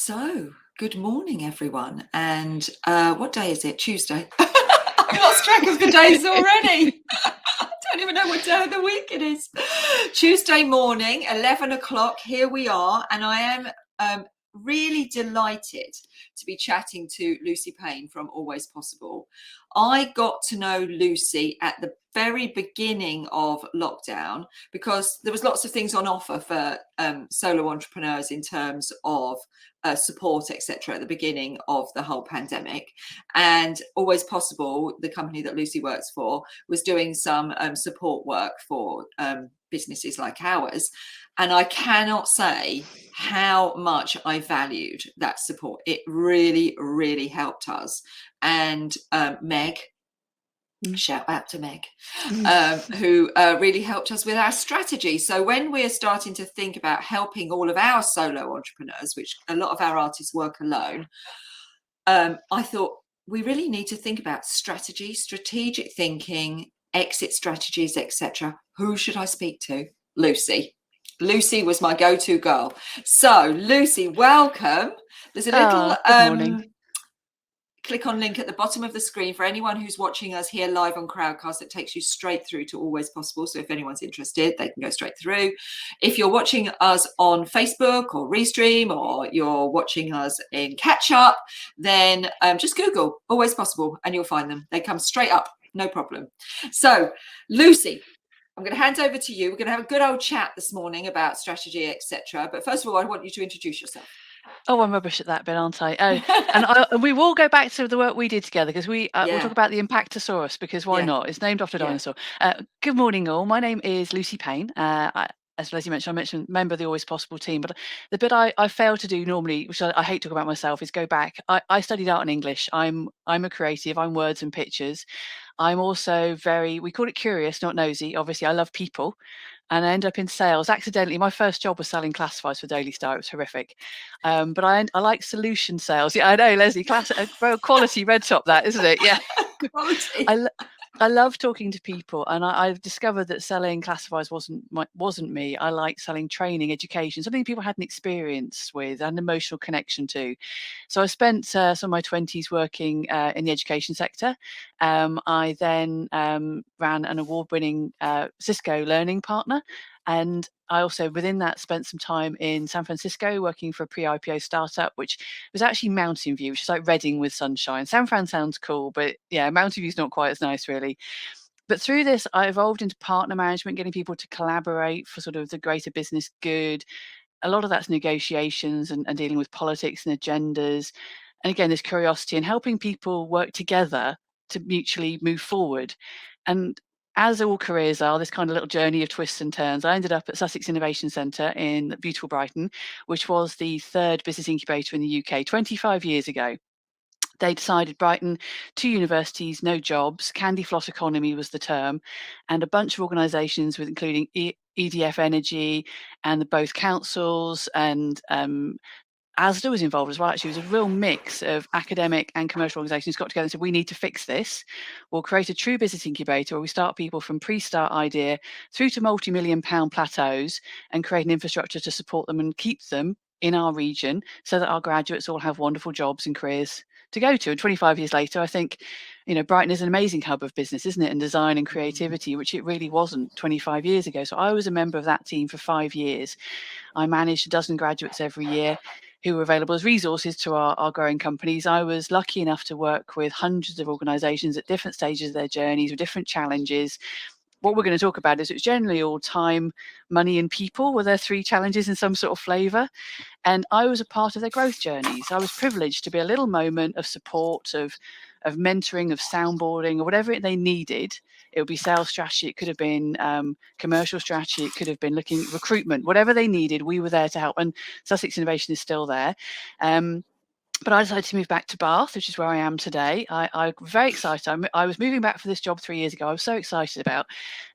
So, good morning, everyone. And what day is it? Tuesday. I've lost track of the days already. I don't even know what day of the week it is. Tuesday morning, 11 o'clock. Here we are. And I am really delighted to be chatting to Lucy Paine from Always Possible. I got to know Lucy at the very beginning of lockdown because there was lots of things on offer for solo entrepreneurs in terms of support, etc., at the beginning of the whole pandemic. And Always Possible, the company that Lucy works for, was doing some support work for businesses like ours. And I cannot say how much I valued that support. It really, really helped us. And Meg, shout out to Meg, who really helped us with our strategy. So when we're starting to think about helping all of our solo entrepreneurs, which a lot of our artists work alone, I thought we really need to think about strategy, strategic thinking, exit strategies, etc. Who should I speak to? Lucy. Lucy was my go-to girl. So Lucy, welcome. There's a little good morning. Click on link at the bottom of the screen for anyone who's watching us here live on Crowdcast. It takes you straight through to Always Possible. So if anyone's interested, they can go straight through. If you're watching us on Facebook or Restream, or you're watching us in Catch Up, then just Google Always Possible and you'll find them. They come straight up, no problem. So Lucy, I'm going to hand over to you. We're going to have a good old chat this morning about strategy, etc. But first of all, I want you to introduce yourself. Oh, I'm rubbish at that bit, aren't I? Oh, and we will go back to the work we did together because we'll talk about the Impactosaurus, because why not? It's named after a dinosaur. Good morning, all. My name is Lucy Paine. As Leslie mentioned, I mentioned member of the Always Possible team, but the bit I fail to do normally, which I hate to talk about myself, is go back. I studied art and English. I'm a creative. I'm words and pictures. I'm also we call it curious, not nosy. Obviously, I love people. And I ended up in sales accidentally. My first job was selling classifieds for Daily Star. It was horrific. But I like solution sales. Yeah, I know, Leslie. Quality red top, that, isn't it? Yeah. Quality. I love talking to people, and I've discovered that selling classifieds wasn't me. I like selling training, education, something people had an experience with, an emotional connection to. So I spent some of my 20s working in the education sector. I then ran an award-winning Cisco learning partner, and I also, within that, spent some time in San Francisco working for a pre-IPO startup, which was actually Mountain View, which is like Reading with sunshine. San Fran sounds cool, but yeah, Mountain View's not quite as nice, really. But through this, I evolved into partner management, getting people to collaborate for sort of the greater business good. A lot of that's negotiations and dealing with politics and agendas. And again, this curiosity and helping people work together to mutually move forward. And as all careers are, this kind of little journey of twists and turns, I ended up at Sussex Innovation Centre in beautiful Brighton, which was the third business incubator in the UK 25 years ago. They decided Brighton, 2 universities, no jobs, candy floss economy was the term, and a bunch of organisations, with including EDF Energy and both councils, and ASDA was involved as well. Actually, it was a real mix of academic and commercial organisations got together and said, we need to fix this. We'll create a true business incubator where we start people from pre-start idea through to multi-million pound plateaus and create an infrastructure to support them and keep them in our region so that our graduates all have wonderful jobs and careers to go to. And 25 years later, I think, Brighton is an amazing hub of business, isn't it? And design and creativity, which it really wasn't 25 years ago. So I was a member of that team for 5 years. I managed a dozen graduates every year who were available as resources to our growing companies. I was lucky enough to work with hundreds of organisations at different stages of their journeys with different challenges. What we're going to talk about is it's generally all time, money and people were their 3 challenges in some sort of flavour. And I was a part of their growth journeys. I was privileged to be a little moment of support, of mentoring, of soundboarding, or whatever they needed. It would be sales strategy. It could have been commercial strategy. It could have been looking at recruitment. Whatever they needed, we were there to help. And Sussex Innovation is still there. But I decided to move back to Bath, which is where I am today. I'm very excited. I was moving back for this job 3 years ago. I was so excited about,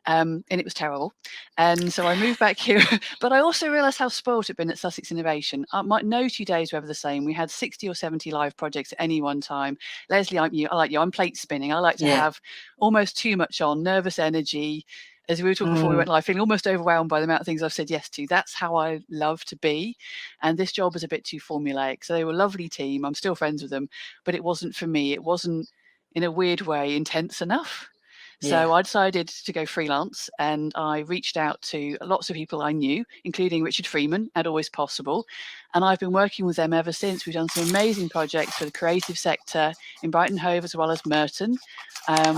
and it was terrible. And so I moved back here. But I also realised how spoiled it'd been at Sussex Innovation. No 2 days were ever the same. We had 60 or 70 live projects at any one time. Leslie, I like you. I'm plate spinning. I like to have almost too much on, nervous energy, as we were talking before we went live, feeling almost overwhelmed by the amount of things I've said yes to. That's how I love to be. And this job is a bit too formulaic. So they were a lovely team. I'm still friends with them, but it wasn't for me. It wasn't, in a weird way, intense enough. So I decided to go freelance, and I reached out to lots of people I knew, including Richard Freeman at Always Possible. And I've been working with them ever since. We've done some amazing projects for the creative sector in Brighton Hove as well as Merton.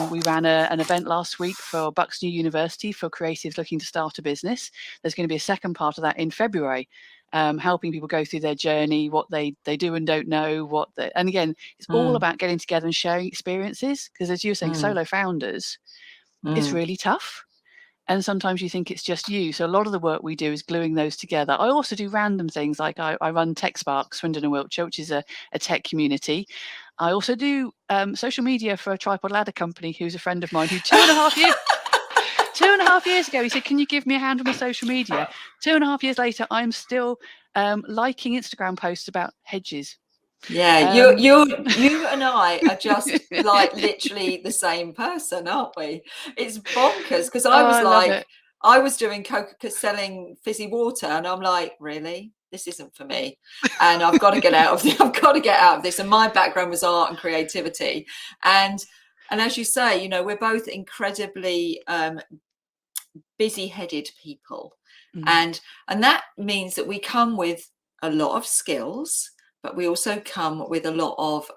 We ran an event last week for Bucks New University for creatives looking to start a business. There's going to be a second part of that in February. Helping people go through their journey, what they do and don't know, and again, it's all about getting together and sharing experiences, because as you were saying, solo founders, it's really tough. And sometimes you think it's just you. So a lot of the work we do is gluing those together. I also do random things, like I run TechSpark, Swindon and Wiltshire, which is a tech community. I also do social media for a tripod ladder company who's a friend of mine who 2.5 years ago, he said, can you give me a hand on my social media? 2.5 years later, I'm still liking Instagram posts about hedges. Yeah, you and I are just like literally the same person, aren't we? It's bonkers, because I was doing selling fizzy water, and I'm like, really? This isn't for me, and I've got to get out of this. And my background was art and creativity, and as you say, we're both incredibly busy-headed people, and that means that we come with a lot of skills, but we also come with a lot of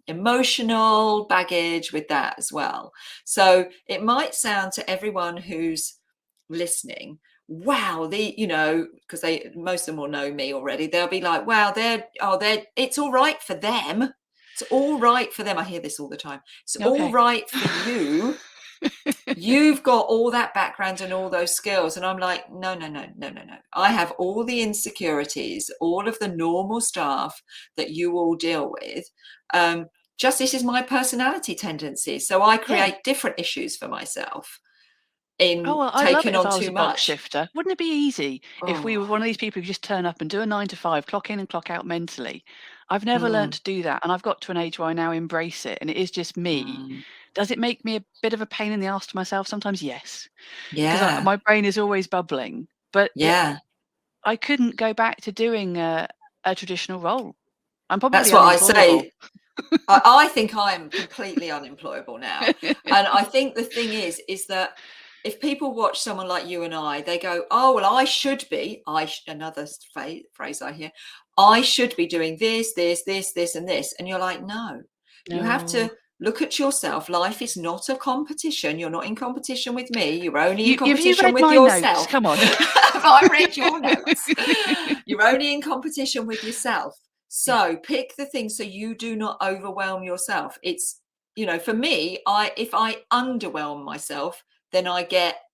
emotional baggage with that as well. So it might sound to everyone who's listening, wow, because most of them will know me already, they'll be like, wow, it's all right for them. It's all right for them. I hear this all the time. It's all right for you. You've got all that background and all those skills. And I'm like, no. I have all the insecurities, all of the normal stuff that you all deal with. Just this is my personality tendencies. So I create different issues for myself in taking on too much. Shifter. Wouldn't it be easy if we were one of these people who just turn up and do a 9 to 5, clock in and clock out mentally? I've never learned to do that. And I've got to an age where I now embrace it. And it is just me. Does it make me a bit of a pain in the arse to myself? Sometimes, yes. Because my brain is always bubbling. But I couldn't go back to doing a traditional role. I'm probably That's what I say. I think I'm completely unemployable now. And I think the thing is that if people watch someone like you and I, they go, oh, well, I should be, another phrase I hear, I should be doing this, and this. And you're like, no. You have to look at yourself. Life is not a competition. You're not in competition with me. You're only in competition with yourself. Notes? Come on. Have I read your notes? You're only in competition with yourself. So pick the things so you do not overwhelm yourself. It's, for me, if I underwhelm myself, then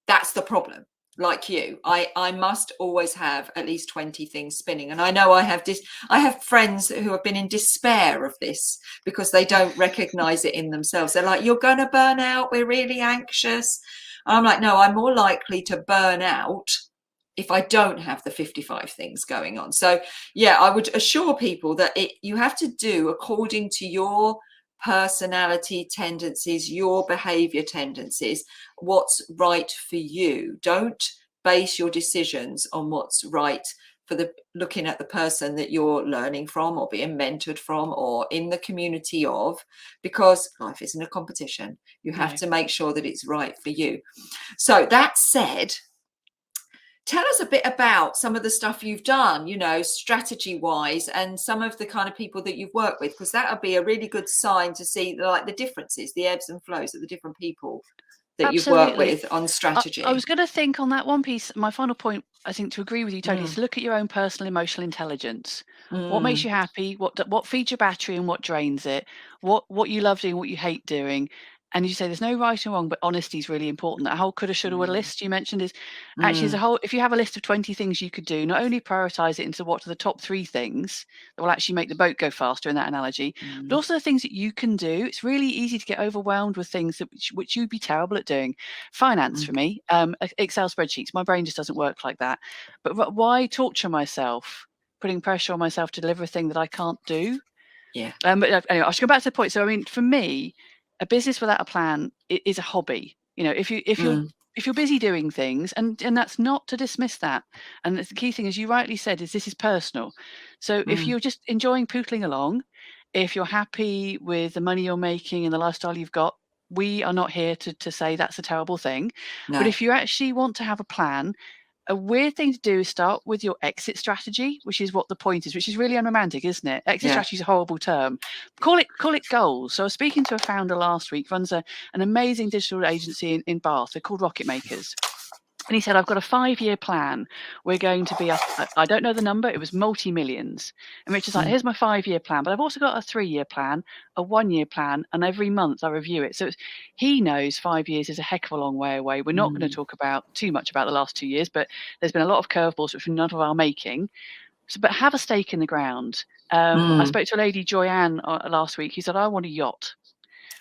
that's the problem. Like you, I must always have at least 20 things spinning. And I know I have friends who have been in despair of this because they don't recognize it in themselves. They're like, you're going to burn out. We're really anxious. And I'm like, no, I'm more likely to burn out if I don't have the 55 things going on. So yeah, I would assure people that you have to do according to your personality tendencies, your behavior tendencies, what's right for you. Don't base your decisions on what's right for looking at the person that you're learning from or being mentored from or in the community of, because life isn't a competition. You have to make sure that it's right for you. So that said, tell us a bit about some of the stuff you've done, strategy wise, and some of the kind of people that you've worked with, because that would be a really good sign to see the differences, the ebbs and flows of the different people that you've worked with on strategy. I was going to think on that one piece, my final point, I think, to agree with you totally, is to look at your own personal emotional intelligence. What makes you happy? What feeds your battery and what drains it? What you love doing, what you hate doing. And you say there's no right and wrong, but honesty is really important. That whole coulda, shoulda, woulda list you mentioned is actually as a whole. If you have a list of 20 things you could do, not only prioritize it into what are the top 3 things that will actually make the boat go faster in that analogy, but also the things that you can do. It's really easy to get overwhelmed with things which you'd be terrible at doing. Finance for me, Excel spreadsheets. My brain just doesn't work like that. But why torture myself, putting pressure on myself to deliver a thing that I can't do? Yeah. But anyway, I should go back to the point. So I mean, for me, a business without a plan is a hobby. If you're if you're busy doing things, and that's not to dismiss that. And the key thing, as you rightly said, is this is personal. So if you're just enjoying pootling along, if you're happy with the money you're making and the lifestyle you've got, we are not here to say that's a terrible thing. But No. if you actually want to have a plan, a weird thing to do is start with your exit strategy, which is what the point is, which is really unromantic, isn't it? Exit Yeah. strategy is a horrible term. Call it goals. So I was speaking to a founder last week, runs an amazing digital agency in Bath. They're called Rocket Makers. And he said, I've got a 5-year plan. We're going to be, I don't know the number, it was multi-millions. And Richard's like, here's my 5-year plan, but I've also got a 3-year plan, a 1-year plan, and every month I review it. So he knows 5 years is a heck of a long way away. We're not going to talk about too much about the last 2 years, but there's been a lot of curveballs which are none of our making. So, but have a stake in the ground. I spoke to a lady, Joyanne, last week. He said, I want a yacht.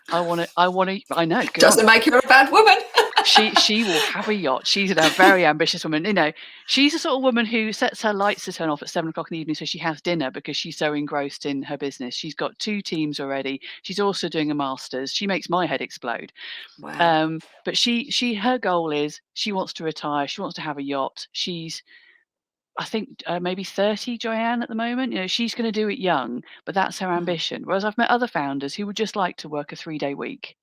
I know, good Doesn't on. make her a bad woman. She will have a yacht. She's a very ambitious woman. You know, she's the sort of woman who sets her lights to turn off at 7 o'clock in the evening so she has dinner because she's so engrossed in her business. She's got 2 teams already. She's also doing a master's. She makes my head explode. Wow. But her goal is she wants to retire. She wants to have a yacht. She's, I think, maybe 30, Joyanne, at the moment. You know, she's going to do it young, but that's her ambition. Whereas I've met other founders who would just like to work a 3-day week.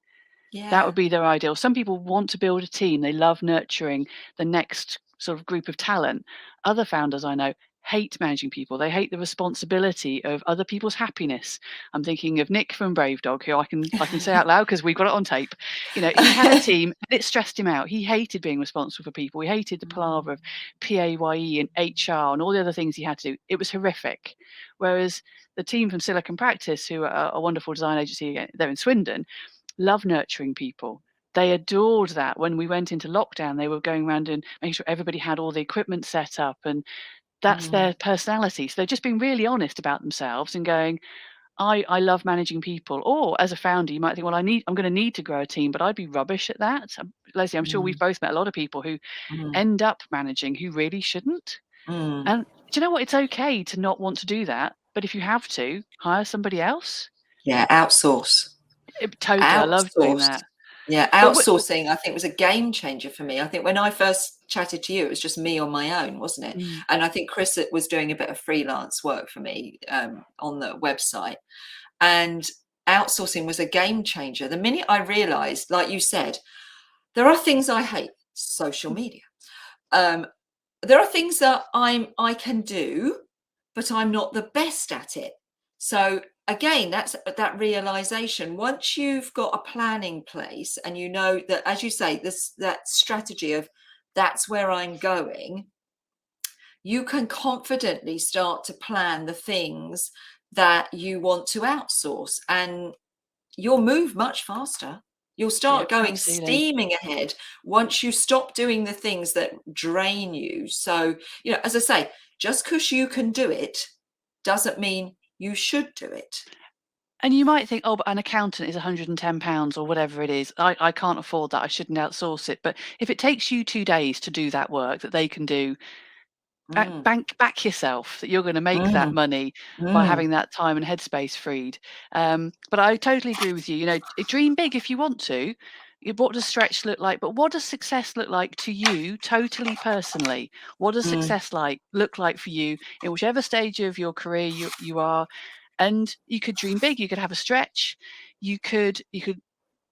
That Yeah. would be their ideal. Some people want to build a team. They love nurturing the next sort of group of talent. Other founders I know hate managing people. They hate the responsibility of other people's happiness. I'm thinking of Nick from Brave Dog, who I can say out loud because we've got it on tape. You know, he had a team and it stressed him out. He hated being responsible for people. He hated the palaver of PAYE and HR and all the other things he had to do. It was horrific. Whereas the team from Silicon Practice, who are a wonderful design agency, they're in Swindon, love nurturing people. They adored that. When we went into lockdown, they were going around and making sure everybody had all the equipment set up, and that's their personality. So they're just being really honest about themselves and going, I love managing people. Or as a founder, you might think, well, I'm going to need to grow a team, but I'd be rubbish at that. Lesley, I'm sure we've both met a lot of people who end up managing who really shouldn't. And do you know what? It's okay to not want to do that, but if you have to, hire somebody else. Yeah, outsource. Totally, I love doing Outsource. that. Yeah, But outsourcing, I think, was a game changer for me. I think when I first chatted to you, it was just me on my own, wasn't it? And I think Chris was doing a bit of freelance work for me on the website. And outsourcing was a game changer. The minute I realized, like you said, there are things I hate, social media. There are things that I can do, but I'm not the best at it. So again, that's that realization. Once you've got a plan in place and you know that, as you say, that strategy of that's where I'm going, you can confidently start to plan the things that you want to outsource, and you'll move much faster. You'll start going absolutely. steaming ahead once you stop doing the things that drain you. So, you know, as I say, just because you can do it doesn't mean you should do it. And you might think, oh, but an accountant is £110 or whatever it is. I can't afford that. I shouldn't outsource it. But if it takes you 2 days to do that work that they can do, back yourself that you're going to make that money by having that time and headspace freed. But I totally agree with you. You know, dream big if you want to. What does stretch look like? But what does success look like to you, totally personally? What does success look like for you in whichever stage of your career you are? And you could dream big. You could have a stretch. You could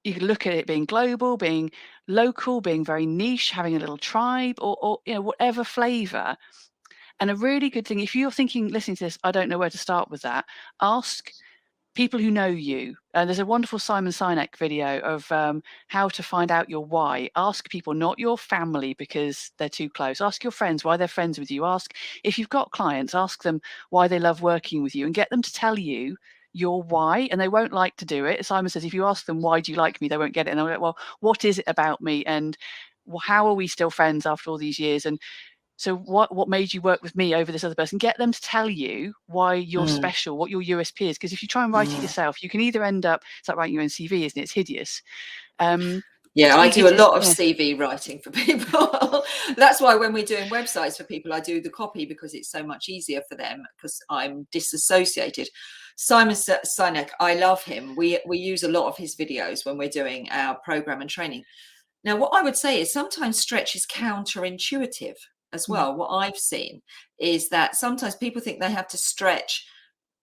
look at it being global, being local, being very niche, having a little tribe, or you know, whatever flavor. And a really good thing, if you're thinking, listening to this, I don't know where to start with that, ask people who know you. There's a wonderful Simon Sinek video of how to find out your why. Ask people, not your family because they're too close. Ask your friends why they're friends with you. Ask, if you've got clients, ask them why they love working with you and get them to tell you your why. And they won't like to do it. Simon says, if you ask them, why do you like me? They won't get it. And they'll go, well, what is it about me? And how are we still friends after all these years? And so what made you work with me over this other person? Get them to tell you why you're special, what your USP is. Because if you try and write it yourself, you can either end up, it's like writing your own CV, isn't it? It's hideous. Yeah, I do a lot of yeah. CV writing for people. That's why when we're doing websites for people, I do the copy because it's so much easier for them because I'm disassociated. Simon Sinek, I love him. We use a lot of his videos when we're doing our program and training. Now, what I would say is sometimes stretch is counterintuitive as well. What I've seen is that sometimes people think they have to stretch,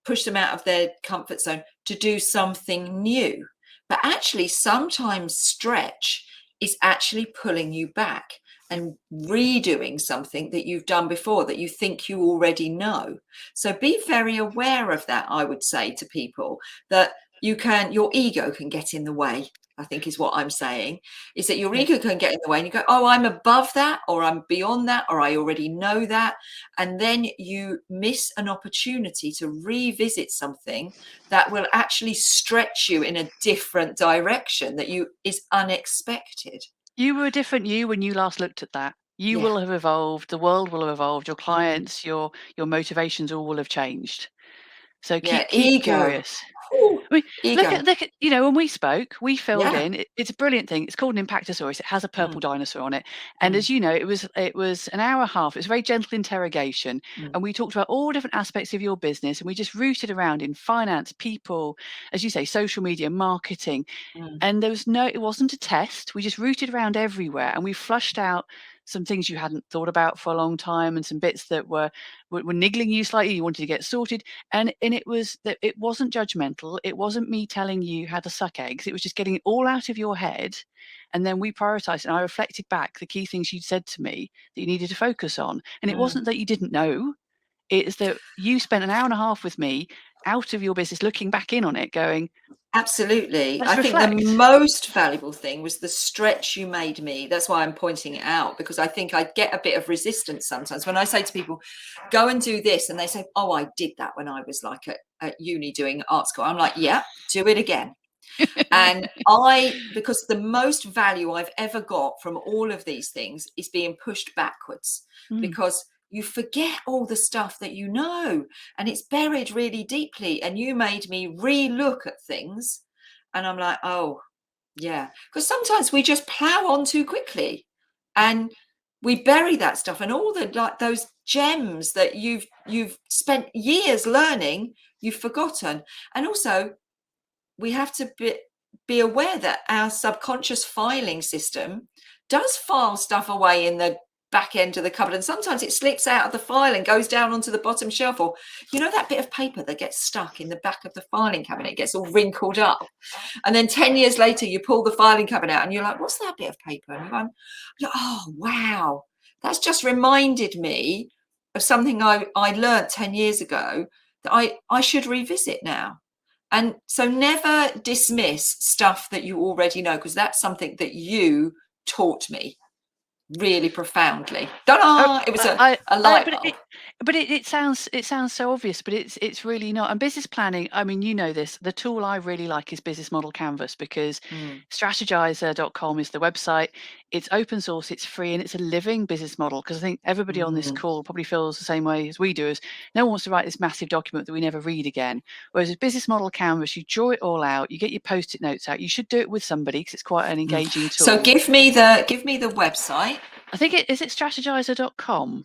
push them out of their comfort zone to do something new. But actually, sometimes stretch is actually pulling you back and redoing something that you've done before that you think you already know. So be very aware of that, I would say to people, that your ego can get in the way. I think is what I'm saying, is that your ego can get in the way and you go, oh, I'm above that, or I'm beyond that, or I already know that. And then you miss an opportunity to revisit something that will actually stretch you in a different direction that is unexpected. You were a different you when you last looked at that. You will have evolved, the world will have evolved, your clients, your motivations all will have changed. So keep Ego. curious. Ooh, I mean, look ego. at when we spoke, we filled Yeah. in. It's a brilliant thing. It's called an Impactosaurus. It has a purple dinosaur on it. And Mm. as you know, it was an hour and a half. It was a very gentle interrogation. And we talked about all different aspects of your business. And we just rooted around in finance, people, as you say, social media, marketing. And it wasn't a test. We just rooted around everywhere. And we flushed out some things you hadn't thought about for a long time and some bits that were niggling you slightly. You wanted to get sorted. And it wasn't judgmental. It wasn't me telling you how to suck eggs. It was just getting it all out of your head. And then we prioritized, and I reflected back the key things you'd said to me that you needed to focus on. And it wasn't that you didn't know. It's that you spent an hour and a half with me out of your business, looking back in on it, going, Absolutely. let's I think the reflect. most valuable thing was the stretch you made me. That's why I'm pointing it out, because I think I get a bit of resistance sometimes when I say to people, go and do this. And they say, oh, I did that when I was like at uni doing art school. I'm like, yeah, do it again. And because the most value I've ever got from all of these things is being pushed backwards, because you forget all the stuff that you know, and it's buried really deeply. And you made me re-look at things, and I'm like, oh, yeah. Because sometimes we just plow on too quickly, and we bury that stuff, and all the like those gems that you've spent years learning, you've forgotten. And also, we have to be aware that our subconscious filing system does file stuff away in the back end of the cupboard, and sometimes it slips out of the file and goes down onto the bottom shelf, or that bit of paper that gets stuck in the back of the filing cabinet, it gets all wrinkled up, and then 10 years later you pull the filing cabinet out and you're like, what's that bit of paper? And you're like, oh wow, that's just reminded me of something I learned 10 years ago that I should revisit now. And so never dismiss stuff that you already know, because that's something that you taught me really profoundly. Ta-da! It was a light bulb. But it sounds so obvious, but it's really not. And business planning, I mean, you know this, the tool I really like is Business Model Canvas, because strategizer.com is the website. It's open source, it's free, and it's a living business model. Because I think everybody on this call probably feels the same way as we do, as no one wants to write this massive document that we never read again. Whereas with Business Model Canvas, you draw it all out, you get your post-it notes out. You should do it with somebody because it's quite an engaging tool. So give me the website. I think is it strategizer.com.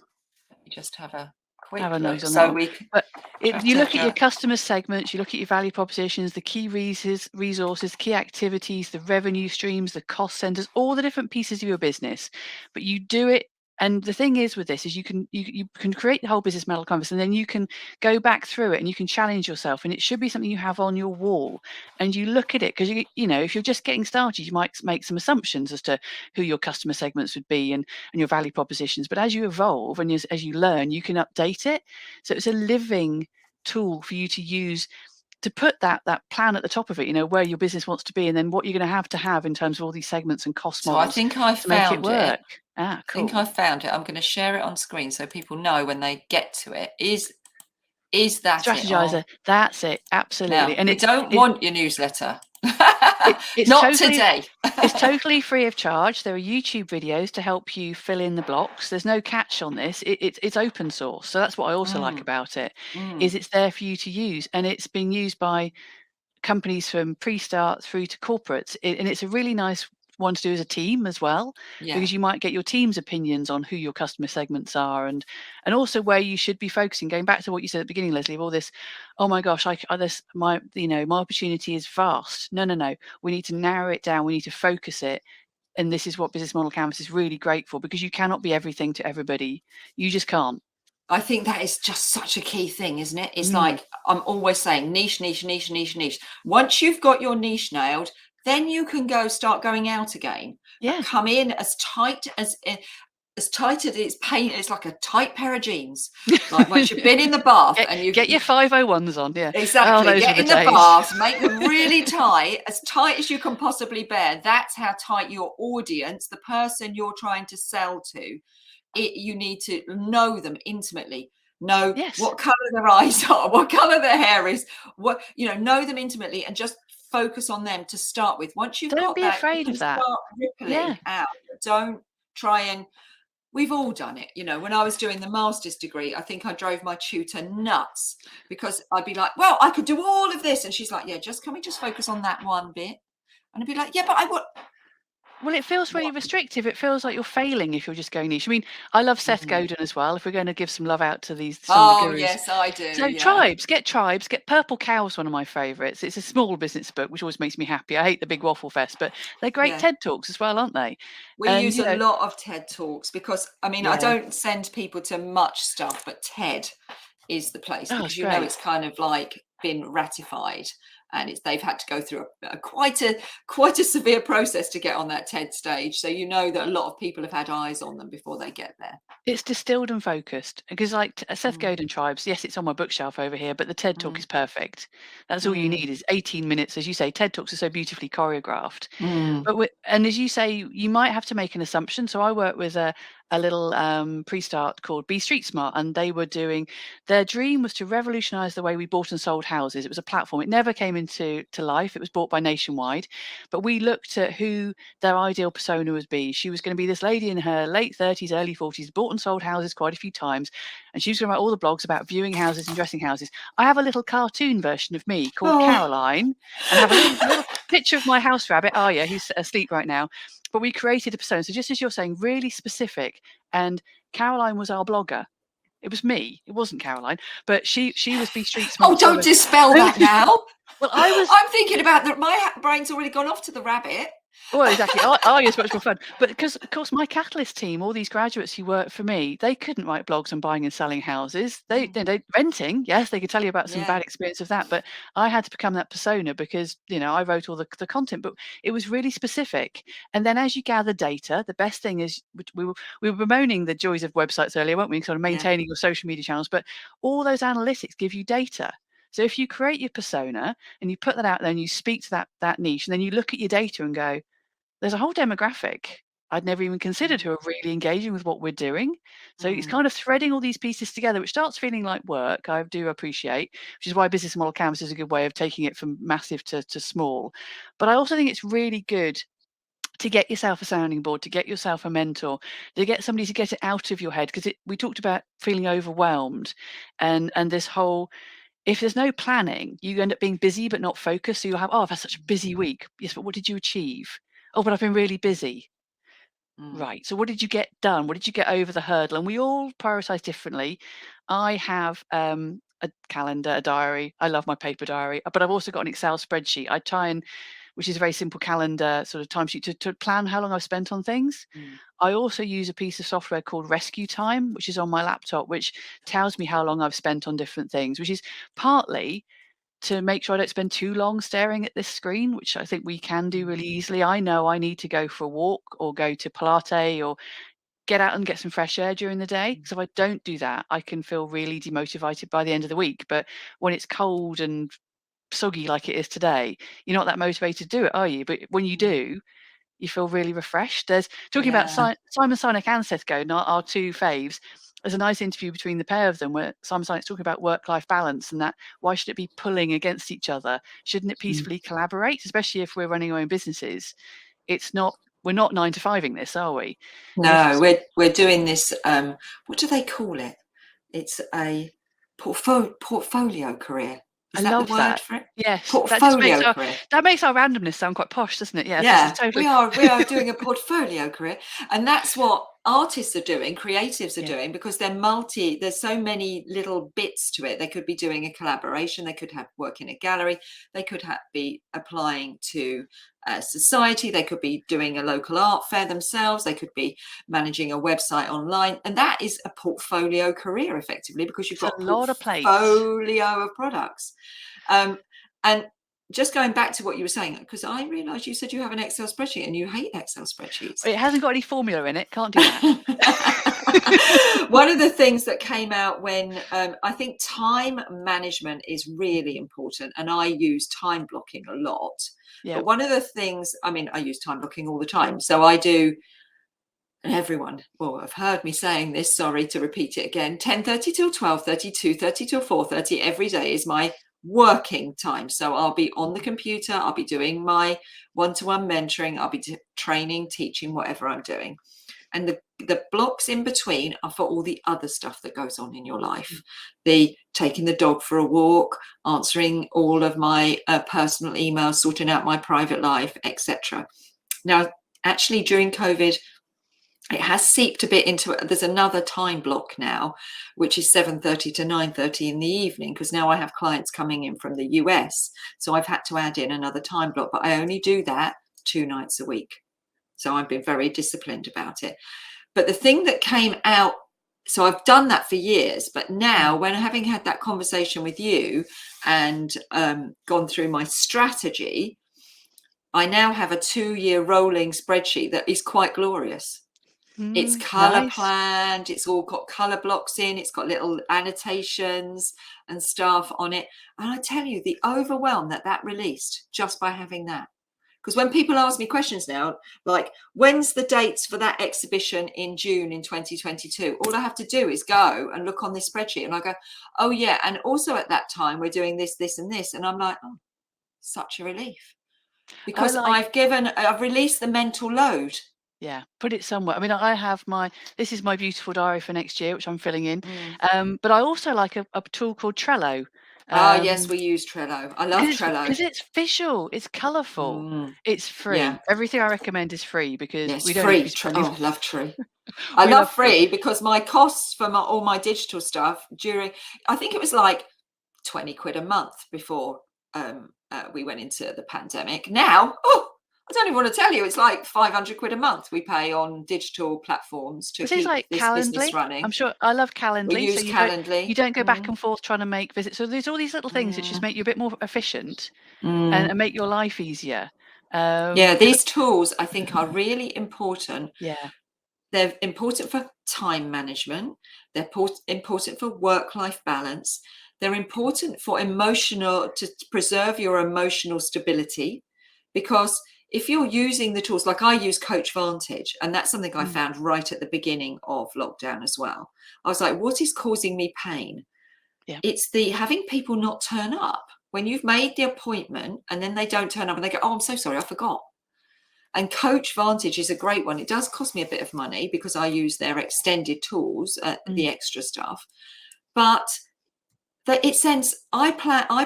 Let me just have a quick Have a look. nose on So that. we But you look at your customer segments, you look at your value propositions, the key resources, key activities, the revenue streams, the cost centers, all the different pieces of your business. But you do it. And the thing is with this is you can create the whole business model canvas, and then you can go back through it and you can challenge yourself, and it should be something you have on your wall, and you look at it, because if you're just getting started, you might make some assumptions as to who your customer segments would be and your value propositions. But as you evolve and as you learn, you can update it. So it's a living tool for you to use to put that plan at the top of it, where your business wants to be, and then what you're going to have in terms of all these segments and cost models. So I think I to make it found work. it. Cool. I think I found it. I'm going to share it on screen so people know when they get to it. Is that Strategizer? it? That's it. Absolutely. Now, And we don't want your newsletter. It's not totally, today. It's totally free of charge. There are YouTube videos to help you fill in the blocks. There's no catch on this. It's open source. So that's what I also like about it, is it's there for you to use. And it's being used by companies from pre-start through to corporates. And it's a really nice one to do as a team as well, because you might get your team's opinions on who your customer segments are, and also where you should be focusing. Going back to what you said at the beginning, Lesley, of all this, oh my gosh, my opportunity is vast. No, we need to narrow it down. We need to focus it. And this is what Business Model Canvas is really great for, because you cannot be everything to everybody. You just can't. I think that is just such a key thing, isn't it? It's like, I'm always saying, niche, niche, niche, niche, niche. Once you've got your niche nailed, then you can start going out again. Yeah. But come in as tight as it's pain. It's like a tight pair of jeans. Like once you've been in the bath and you get your 501s on, yeah. Exactly. Oh, get in the bath, make them really tight as you can possibly bear. That's how tight your audience, the person you're trying to sell to. You need to know them intimately, know what color their eyes are, what color their hair is, know them intimately, and just focus on them to start with. Once you've got that, you can start rippling out. Don't try and, we've all done it. When I was doing the master's degree, I think I drove my tutor nuts, because I'd be like, well, I could do all of this, and she's like, yeah, can we just focus on that one bit? And I'd be like, yeah, but I would. Well, it feels really restrictive. It feels like you're failing if you're just going niche. I mean, I love Seth Godin as well. If we're going to give some love out to some of the gurus. Yes, I do. So tribes, get Purple Cow's one of my favourites. It's a small business book, which always makes me happy. I hate the big waffle fest, but they're great TED Talks as well, aren't they? We use a lot of TED Talks, because, I mean, I don't send people to much stuff, but TED is the place, because it's kind of like been ratified, and they've had to go through quite a severe process to get on that TED stage. So that a lot of people have had eyes on them before they get there. It's distilled and focused, because like Seth Godin Tribes, yes, it's on my bookshelf over here, but the TED Talk is perfect. That's all you need, is 18 minutes. As you say, TED Talks are so beautifully choreographed. And as you say, you might have to make an assumption. So I work with a little pre-start called Be Street Smart, and they were their dream was to revolutionize the way we bought and sold houses. It was a platform. It never came into life. It was bought by Nationwide, but we looked at who their ideal persona would be. She was going to be this lady in her late 30s, early 40s, bought and sold houses quite a few times, and she was going to write all the blogs about viewing houses and dressing houses. I have a little cartoon version of me called Caroline, and have a little picture of my house rabbit, Arya, who's asleep right now. But we created a persona. So just as you're saying, really specific. And Caroline was our blogger. It was me. It wasn't Caroline, but she was Be Street Smart. Oh, don't dispel that now. Well, I'm thinking about that. My brain's already gone off to the rabbit. Well, exactly. Arya's much more fun. But because, of course, my Catalyst team, all these graduates who work for me, they couldn't write blogs on buying and selling houses. They renting, yes, they could tell you about some bad experience of that. But I had to become that persona, because, I wrote all the content, but it was really specific. And then as you gather data, the best thing is, we were bemoaning the joys of websites earlier, weren't we? Sort of maintaining your social media channels, but all those analytics give you data. So if you create your persona and you put that out there and you speak to that niche, and then you look at your data and go, there's a whole demographic I'd never even considered who are really engaging with what we're doing. So it's kind of threading all these pieces together, which starts feeling like work. I do appreciate, which is why Business Model Canvas is a good way of taking it from massive to small. But I also think it's really good to get yourself a sounding board, to get yourself a mentor, to get somebody to get it out of your head. Because we talked about feeling overwhelmed, and this whole, if there's no planning, you end up being busy but not focused. So you'll have, I've had such a busy week. Yes, but what did you achieve? Oh, but I've been really busy. Right. So what did you get done? What did you get over the hurdle? And we all prioritize differently. I have a calendar, a diary. I love my paper diary, but I've also got an Excel spreadsheet. I try and, which is a very simple calendar sort of timesheet to plan how long I've spent on things. I also use a piece of software called Rescue Time, which is on my laptop, which tells me how long I've spent on different things, which is partly to make sure I don't spend too long staring at this screen, which I think we can do really easily. I know I need to go for a walk or go to Pilates or get out and get some fresh air during the day. So if I don't do that, I can feel really demotivated by the end of the week. But when it's cold and soggy like it is today, you're not that motivated to do it, are you? But when you do, you feel really refreshed. There's talking about Simon Sinek and Seth Godin, our two faves. There's a nice interview between the pair of them where Simon Sinek's talking about work-life balance and that why should it be pulling against each other? Shouldn't it peacefully collaborate, especially if we're running our own businesses? We're not 9 to 5ing this, are we? No, we're doing this. What do they call it? It's a portfolio career. Is that the word for it? Yes, portfolio career. That makes our randomness sound quite posh, doesn't it? Yes, yeah, totally. we are doing a portfolio career, and that's what artists are doing, creatives are Yeah. doing, because there's so many little bits to it. They could be doing a collaboration, they could have work in a gallery, they could be applying to society, they could be doing a local art fair themselves, they could be managing a website online, and that is a portfolio career effectively, because you've It's got a a lot of plates. portfolio of products. And just going back to what you were saying, because I realised you said you have an Excel spreadsheet and you hate Excel spreadsheets. It hasn't got any formula in it. Can't do that. One of the things that came out when I think time management is really important, and I use time blocking a lot. Yeah. But one of the things, I mean, I use time blocking all the time. So I do, and everyone will have heard me saying this, sorry to repeat it again, 10:30 till 12:30, 2:30 till 4:30 every day is my working time. So I'll be on the computer, I'll be doing my one-to-one mentoring, I'll be training, teaching, whatever I'm doing. And the blocks in between are for all the other stuff that goes on in your life. The taking the dog for a walk, answering all of my personal emails, sorting out my private life, etc. Now, actually, during COVID, it has seeped a bit into it. There's another time block now, which is 7:30 to 9:30 in the evening, because now I have clients coming in from the US. So I've had to add in another time block, but I only do that 2 nights a week. So I've been very disciplined about it. But the thing that came out, so I've done that for years, but now when having had that conversation with you and gone through my strategy, I now have a 2-year rolling spreadsheet that is quite glorious. It's color planned, it's all got color blocks in, it's got little annotations and stuff on it. And I tell you, the overwhelm that released just by having that. Because when people ask me questions now, like, when's the dates for that exhibition in June in 2022? All I have to do is go and look on this spreadsheet and I go, oh yeah, and also at that time we're doing this, this and this. And I'm like, oh, such a relief. Because I've released the mental load. Yeah, put it somewhere. I mean, I have this is my beautiful diary for next year, which I'm filling in. But I also like a tool called Trello. Yes, we use Trello. I love Trello. Because it's visual, it's colourful, it's free. Yeah. Everything I recommend is free, because Yes, we don't free. need to be spending. Oh, I love free. I love free because my costs for all my digital stuff I think it was like 20 quid a month before we went into the pandemic. Now, I don't even want to tell you, it's like 500 quid a month we pay on digital platforms to keep like this Calendly business running. I'm sure I love Calendly. We use Calendly. You don't go back and forth trying to make visits. So there's all these little things that just make you a bit more efficient and make your life easier. Yeah, these tools I think are really important. Yeah. They're important for time management. They're important for work-life balance. They're important for to preserve your emotional stability, because if you're using the tools, like I use Coach Vantage, and that's something I found right at the beginning of lockdown as well. I was like, what is causing me pain? Yeah. It's the having people not turn up when you've made the appointment and then they don't turn up and they go, oh, I'm so sorry, I forgot. And Coach Vantage is a great one. It does cost me a bit of money because I use their extended tools, the extra stuff. But it sends, I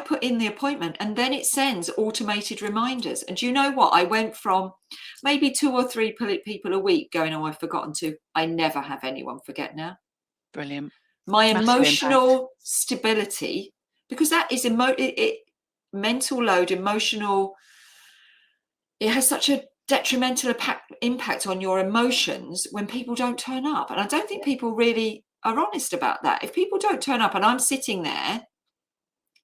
put in the appointment and then it sends automated reminders. And do you know what? I went from maybe 2 or 3 people a week going, oh, I've forgotten to. I never have anyone forget now. Brilliant. My Massive emotional stability, because that is mental load, emotional, it has such a detrimental impact on your emotions when people don't turn up. And I don't think people really are honest about that. If people don't turn up and I'm sitting there,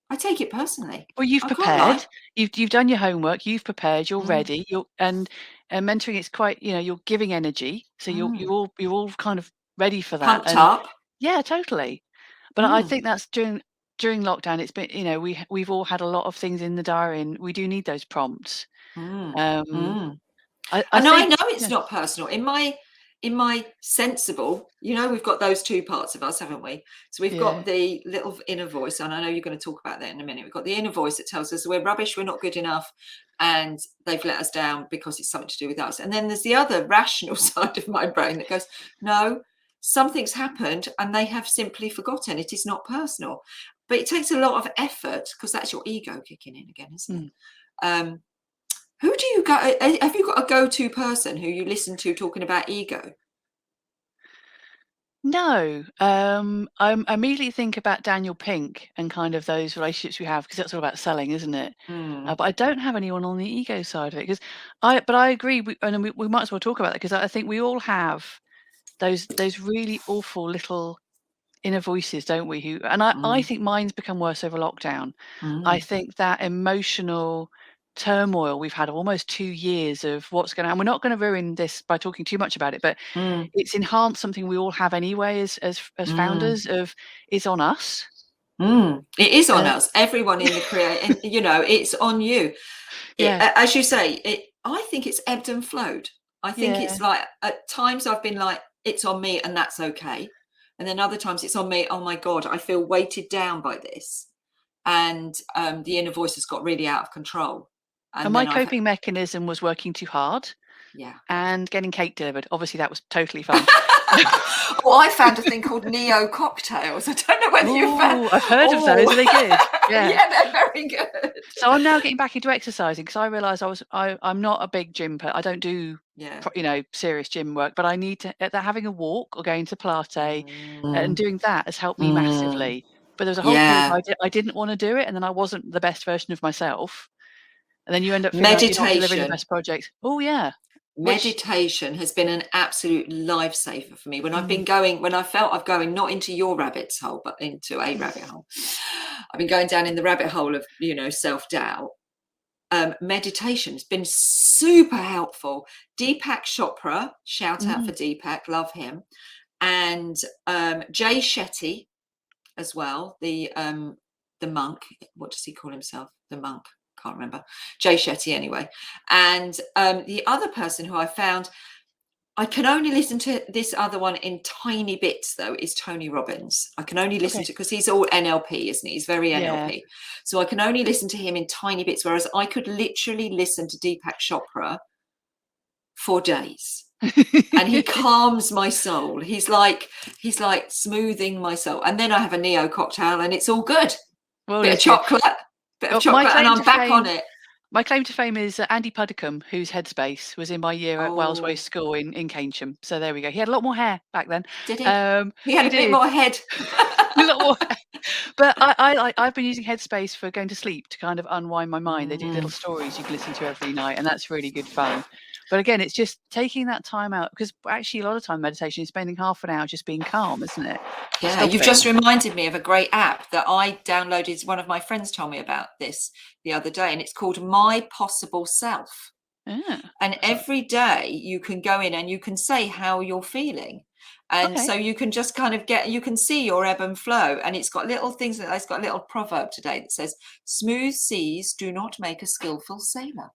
I take it personally. Well, you've prepared. You've done your homework. You've prepared. You're ready. And mentoring, it's quite, you're giving energy, so you're all kind of ready for that. Pumped up. Yeah, totally. But I think that's during lockdown. It's been, we've all had a lot of things in the diary, and we do need those prompts. I know it's not personal. In my sensible, we've got those two parts of us, haven't we? So we've got the little inner voice, and I know you're going to talk about that in a minute. We've got the inner voice that tells us we're rubbish, we're not good enough, and they've let us down because it's something to do with us. And then there's the other rational side of my brain that goes, no, something's happened and they have simply forgotten. It is not personal. But it takes a lot of effort, because that's your ego kicking in again, isn't it? Who do you go? Have you got a go-to person who you listen to talking about ego? No, I immediately think about Daniel Pink and kind of those relationships we have because that's all about selling, isn't it? Mm, But I don't have anyone on the ego side of it because I agree, we might as well talk about that because I think we all have those really awful little inner voices, don't we? Who and I mm, think mine's become worse over lockdown. I mm, think that emotional turmoil we've had almost 2 years of what's going on. And we're not going to ruin this by talking too much about it, but mm, it's enhanced something we all have anyway as mm. founders of it's on us. It is on Uh, us. Everyone in the create, you know, it's on you. yeah, As you say, I think it's ebbed and flowed. I think yeah. it's like at times I've been like, it's on me, and that's okay. And then other times it's on me. Oh my God, I feel weighted down by this, and the inner voice has got really out of control. And And my then I've, coping mechanism was working too hard yeah. and getting cake delivered. Obviously, that was totally fun. Oh, I found a thing called Neo cocktails. I don't know whether you found. Oh, I've heard of those. Oh, Are they good? Yeah. yeah, they're very good. So I'm now getting back into exercising because I realised I'm not a big gym I don't do Yeah. serious gym work, but I need to having a walk or going to Pilates and Mm, doing that has helped me mm, massively. But there was a whole period yeah. where I didn't want to do it, and then I wasn't the best version of myself, and then you end up feeling like you're not delivering the Meditation. best project. Oh yeah, which Meditation has been an absolute lifesaver for me when I've mm, been going, when I felt I've going not into your rabbit's hole, but into a rabbit hole. I've been going down in the rabbit hole of, you know, self-doubt. Meditation has been super helpful. Deepak Chopra, shout out for mm, Deepak, love him. And Jay Shetty as well, the monk. What does he call himself? The monk. Can't remember. Jay Shetty anyway. And the other person who I found, I can only listen to this other one in tiny bits though, is Tony Robbins. I can only listen okay, to, because he's all NLP, isn't he? He's very yeah. NLP. So I can only listen to him in tiny bits, whereas I could literally listen to Deepak Chopra for days. And he calms my soul. He's like smoothing my soul. And then I have a Neo cocktail and it's all good. Well, Bit of Lucy, chocolate, oh, and I'm back on it. my claim to fame is Andy Puddicombe, whose Headspace was in my year at Wellsway Oh, School in Keynsham. So there we go. He had a lot more hair back then. did he? He had He a bit did. more head. A lot more hair. But I've been using Headspace for going to sleep to kind of unwind my mind. They do little Mm, stories you can listen to every night, and that's really good fun. But again, it's just taking that time out because actually a lot of time meditation is spending half an hour just being calm, isn't it? yeah, you've just Stopping. reminded me of a great app that I downloaded. One of my friends told me about this the other day, and it's called My Possible Self. Yeah. And every day you can go in and you can say how you're feeling. And Okay. so you can just kind of you can see your ebb and flow. And it's got little things, it's got a little proverb today that says, smooth seas do not make a skillful sailor.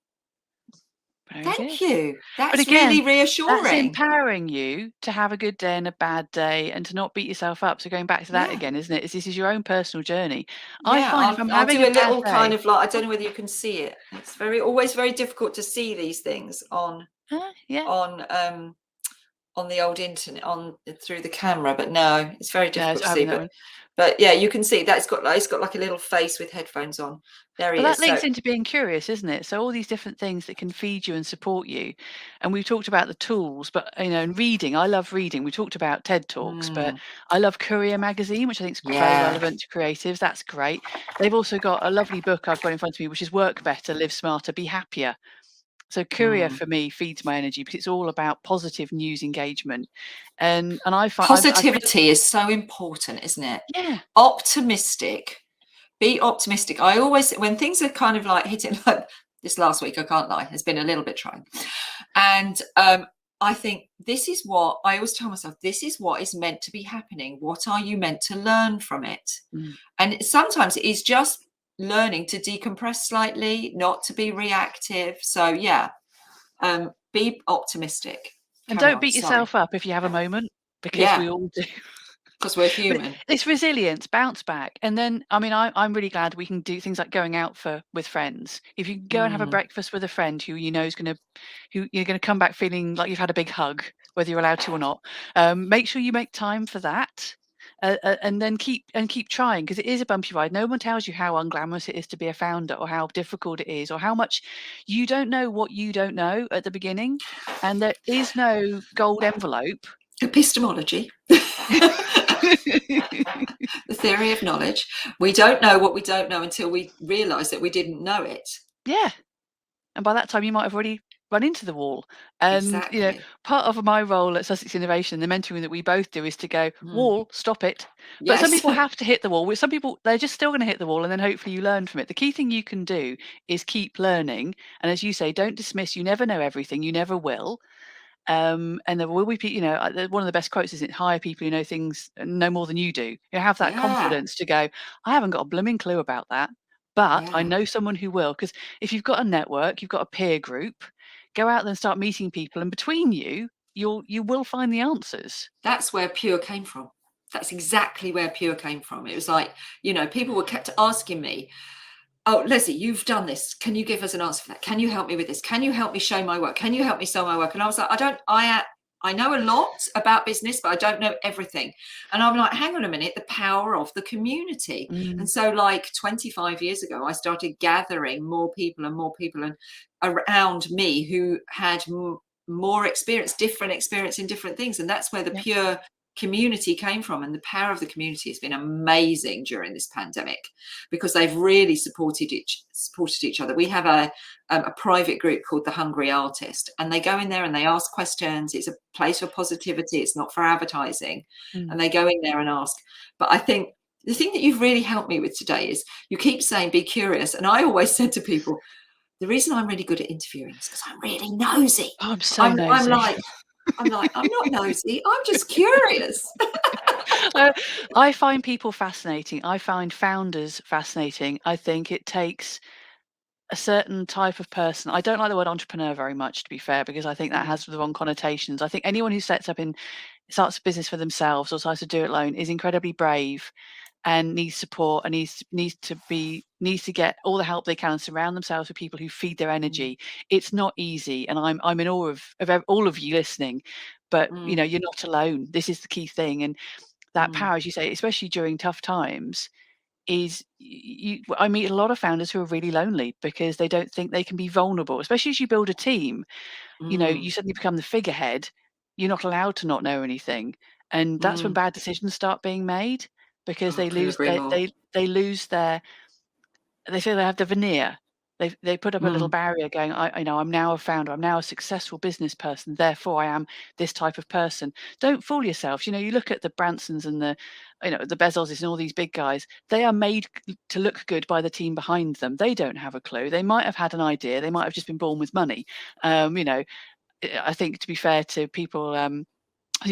Very Thank good. you. But That's again, really that's reassuring. empowering you to have a good day and a bad day and to not beat yourself up. So going back to that Yeah. again, isn't it? This is your own personal journey. I Yeah. find if I'm I'll having do a a bad little kind day, of like, I don't know whether you can see it. It's always very difficult to see these things yeah, on on the old internet, on through the camera, but no, it's very no, difficult it's to see. having that one. But yeah, you can see that it's got like a little face with headphones on. There But he that is. So links into being curious, isn't it? So all these different things that can feed you and support you. And we've talked about the tools, but and reading. I love reading. We talked about TED Talks, but I love Courier magazine, which I think is very yeah. relevant to creatives. That's great. They've also got a lovely book I've got in front of me, which is Work Better, Live Smarter, Be Happier. So Courier Mm. for me feeds my energy because it's all about positive news engagement. And I find I've Positivity is so important, isn't it? yeah. Optimistic. Be optimistic. I always, when things are kind of like hitting, like this last week, I can't lie, has been a little bit trying. And I think this is what I always tell myself, this is what is meant to be happening. What are you meant to learn from it? Mm. And sometimes it is just learning to decompress slightly, not to be reactive. So yeah, be optimistic. And Carry don't on. beat Sorry. yourself up if you have a moment because Yeah, we all do. because we're But human. it's resilience, bounce back. And then, I mean, I'm really glad we can do things like going out with friends. If you can go and have a Mm. breakfast with a friend who you know is who you're gonna come back feeling like you've had a big hug, whether you're allowed to or not. Make sure you make time for that. And then keep trying because it is a bumpy ride. No one tells you how unglamorous it is to be a founder or how difficult it is or how much you don't know what you don't know at the beginning. And there is no gold envelope. Epistemology. The theory of knowledge. We don't know what we don't know until we realise that we didn't know it. Yeah. And by that time, you might have already run into the wall. And, Exactly. part of my role at Sussex Innovation, the mentoring that we both do is to go, Mm. wall, stop it. But some Yes. people have to hit the wall. Some people, they're just still going to hit the wall, and then hopefully you learn from it. The key thing you can do is keep learning. And as you say, don't dismiss. You never know everything. You never will. And there will be people, one of the best quotes is it, hire people who know things, know more than you do. You have that Yeah. confidence to go, I haven't got a blooming clue about that, but I Yeah. know someone who will. Because if you've got a network, you've got a peer group, go out there and start meeting people. And between you will find the answers. That's where Pure came from. That's exactly where Pure came from. It was like, people were kept asking me, oh, Lesley, you've done this. Can you give us an answer for that? Can you help me with this? Can you help me show my work? Can you help me sell my work? And I was like, I know a lot about business, but I don't know everything. And I'm like, hang on a minute, the power of the community. Mm. And so like 25 years ago, I started gathering more people and around me who had more experience, different experience in different things. And that's where the Yep. Pure community came from. And the power of the community has been amazing during this pandemic because they've really supported each other. We have a private group called the Hungry Artist, and they go in there and they ask questions. It's a place for positivity. It's not for advertising. And they go in there and ask. But I think the thing that you've really helped me with today is you keep saying be curious. And I always said to people, the reason I'm really good at interviewing is because I'm really nosy. Oh, I'm so nosy. I'm like, I'm not nosy. I'm just curious. I find people fascinating. I find founders fascinating. I think it takes a certain type of person. I don't like the word entrepreneur very much, to be fair, because I think that has the wrong connotations. I think anyone who starts a business for themselves or tries to do it alone is incredibly brave and needs support and needs to get all the help they can and surround themselves with people who feed their energy. It's not easy, and I'm in awe of all of you listening, but you're not alone. This is the key thing, and that power, as you say, especially during tough times, is I meet a lot of founders who are really lonely because they don't think they can be vulnerable, especially as you build a team. You suddenly become the figurehead. You're not allowed to not know anything, and that's when bad decisions start being made because I couldn't agree more. they lose their, they feel they have the veneer. They put up a little barrier going, I'm now a founder, I'm now a successful business person, therefore I am this type of person. Don't fool yourself. You look at the Bransons and the Bezoses and all these big guys. They are made to look good by the team behind them. They don't have a clue. They might have had an idea. They might have just been born with money. I think, to be fair to people,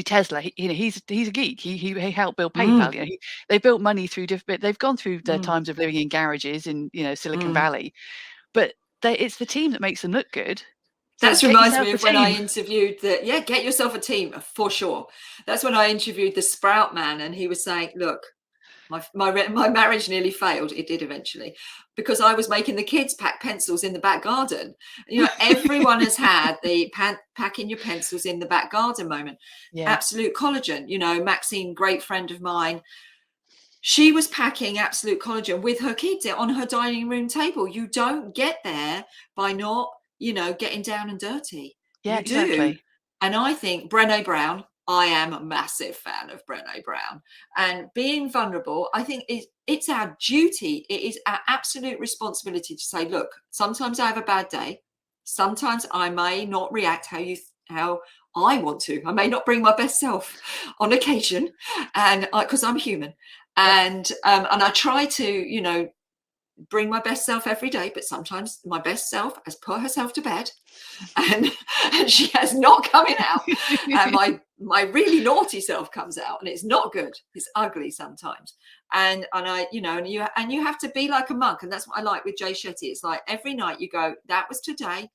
Tesla, he's a geek. He helped build PayPal. They built money through different. They've gone through their times of living in garages in Silicon Valley, but it's the team that makes them look good. So That reminds me of when I interviewed get yourself a team for sure. That's when I interviewed the Sprout man, and he was saying, look, my marriage nearly failed. It did eventually, because I was making the kids pack pencils in the back garden. Everyone has had the packing your pencils in the back garden moment. Yeah. Absolute Collagen, Maxine, great friend of mine, she was packing Absolute Collagen with her kids on her dining room table. You don't get there by not, getting down and dirty. Yeah, You exactly. do. And I think Brené Brown, I am a massive fan of Brené Brown. And being vulnerable, I think it's our duty. It is our absolute responsibility to say, look, sometimes I have a bad day. Sometimes I may not react how I want to. I may not bring my best self on occasion, and because I'm human. And I try to, bring my best self every day, but sometimes my best self has put herself to bed, and she has not coming out. And my really naughty self comes out, and it's not good. It's ugly sometimes. And I, and you have to be like a monk, and that's what I like with Jay Shetty. It's like every night you go, that was today.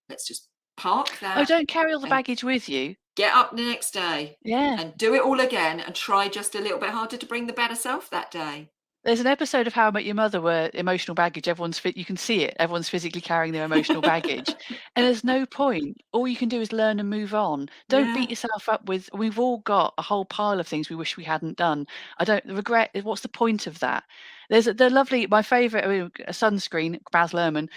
Let's just park that. Oh, don't carry all the baggage with you. Get up the next day, yeah, and do it all again, and try just a little bit harder to bring the better self that day. There's an episode of How I Met Your Mother where emotional baggage, you can see it. Everyone's physically carrying their emotional baggage. And there's no point. All you can do is learn and move on. Don't beat yourself up with, we've all got a whole pile of things we wish we hadn't done. I don't regret, what's the point of that? There's the lovely, my favourite, Sunscreen, Baz Luhrmann,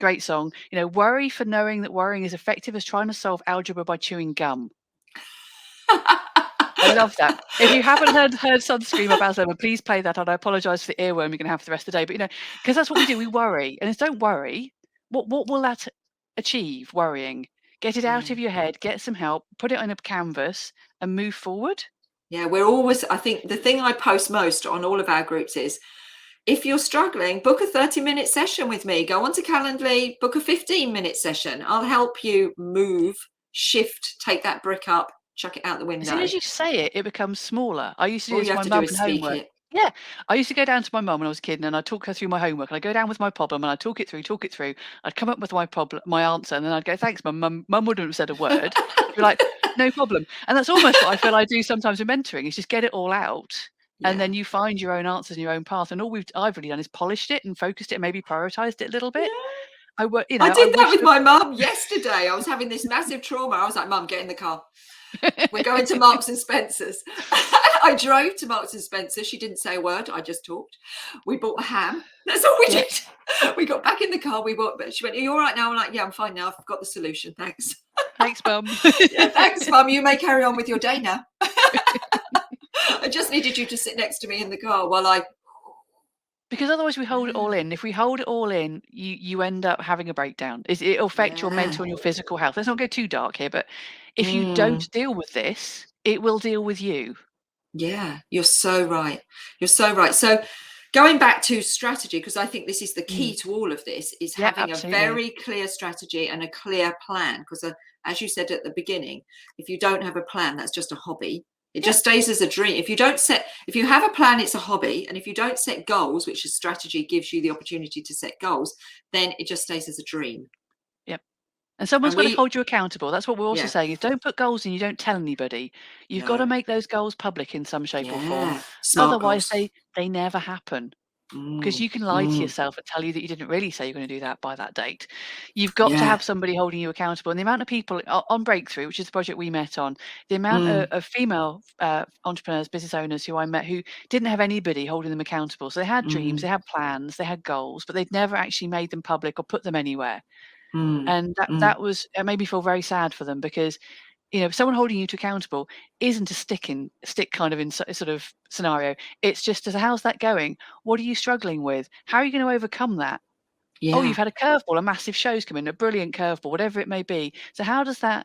great song. Worry for knowing that worrying is effective as trying to solve algebra by chewing gum. I love that. If you haven't heard Sun Scream by Baz Luhrmann, please play that, and I apologise for the earworm you're going to have for the rest of the day. But you know, because that's what we do. We worry, and it's don't worry. What will that achieve? Worrying. Get it out of your head. Get some help. Put it on a canvas and move forward. Yeah, we're always. I think the thing I post most on all of our groups is, if you're struggling, book a 30-minute session with me. Go on to Calendly, book a 15-minute session. I'll help you move, shift, take that brick up, chuck it out the window. As soon as you say it, it becomes smaller. I used to do All this you with have my to do mum is and speak homework. it. Yeah, I used to go down to my mum when I was a kid, and I'd talk her through my homework. And I'd go down with my problem, and I'd talk it through. I'd come up with my answer, and then I'd go, "Thanks, mum." Mum wouldn't have said a word. She'd be like, "No problem." And that's almost what I feel I do sometimes with mentoring, is just get it all out, and then you find your own answers and your own path. And all I've really done is polished it and focused it, and maybe prioritized it a little bit. I I did that wish with my mum yesterday. I was having this massive trauma. I was like, "Mum, get in the car. We're going to Marks and Spencer's." I drove to Marks and Spencer's. She didn't say a word. I just talked. We bought a ham. That's all we did. We got back in the car. She went, "Are you all right now?" I'm like, "Yeah, I'm fine now. I've got the solution. Thanks." Thanks, mum. Yeah, thanks, Mum. You may carry on with your day now. I just needed you to sit next to me in the car while I. Because otherwise we hold it all in. If we hold it all in, you end up having a breakdown. It'll affect your mental and your physical health. Let's not go too dark here, but if you don't deal with this, it will deal with you. Yeah, you're so right. You're so right. So going back to strategy, because I think this is the key to all of this, is having a very clear strategy and a clear plan. Because as you said at the beginning, if you don't have a plan, that's just a hobby. It just stays as a dream. If you have a plan, it's a hobby. And if you don't set goals, which a strategy gives you the opportunity to set goals, then it just stays as a dream. Yep. And someone's got to hold you accountable. That's what we're also saying, is don't put goals in you don't tell anybody. You've got to make those goals public in some shape or form. Otherwise, they never happen. Because you can lie to yourself and tell you that you didn't really say you're going to do that by that date. You've got to have somebody holding you accountable. And the amount of people on Breakthrough, which is the project we met on, the amount of female entrepreneurs, business owners who I met who didn't have anybody holding them accountable. So they had dreams, they had plans, they had goals, but they'd never actually made them public or put them anywhere. And that made me feel very sad for them, because someone holding you to accountable isn't a stick kind of in sort of scenario. It's just, how's that going? What are you struggling with? How are you going to overcome that? Oh, you've had a curveball, a massive show's come in, a brilliant curveball, whatever it may be. So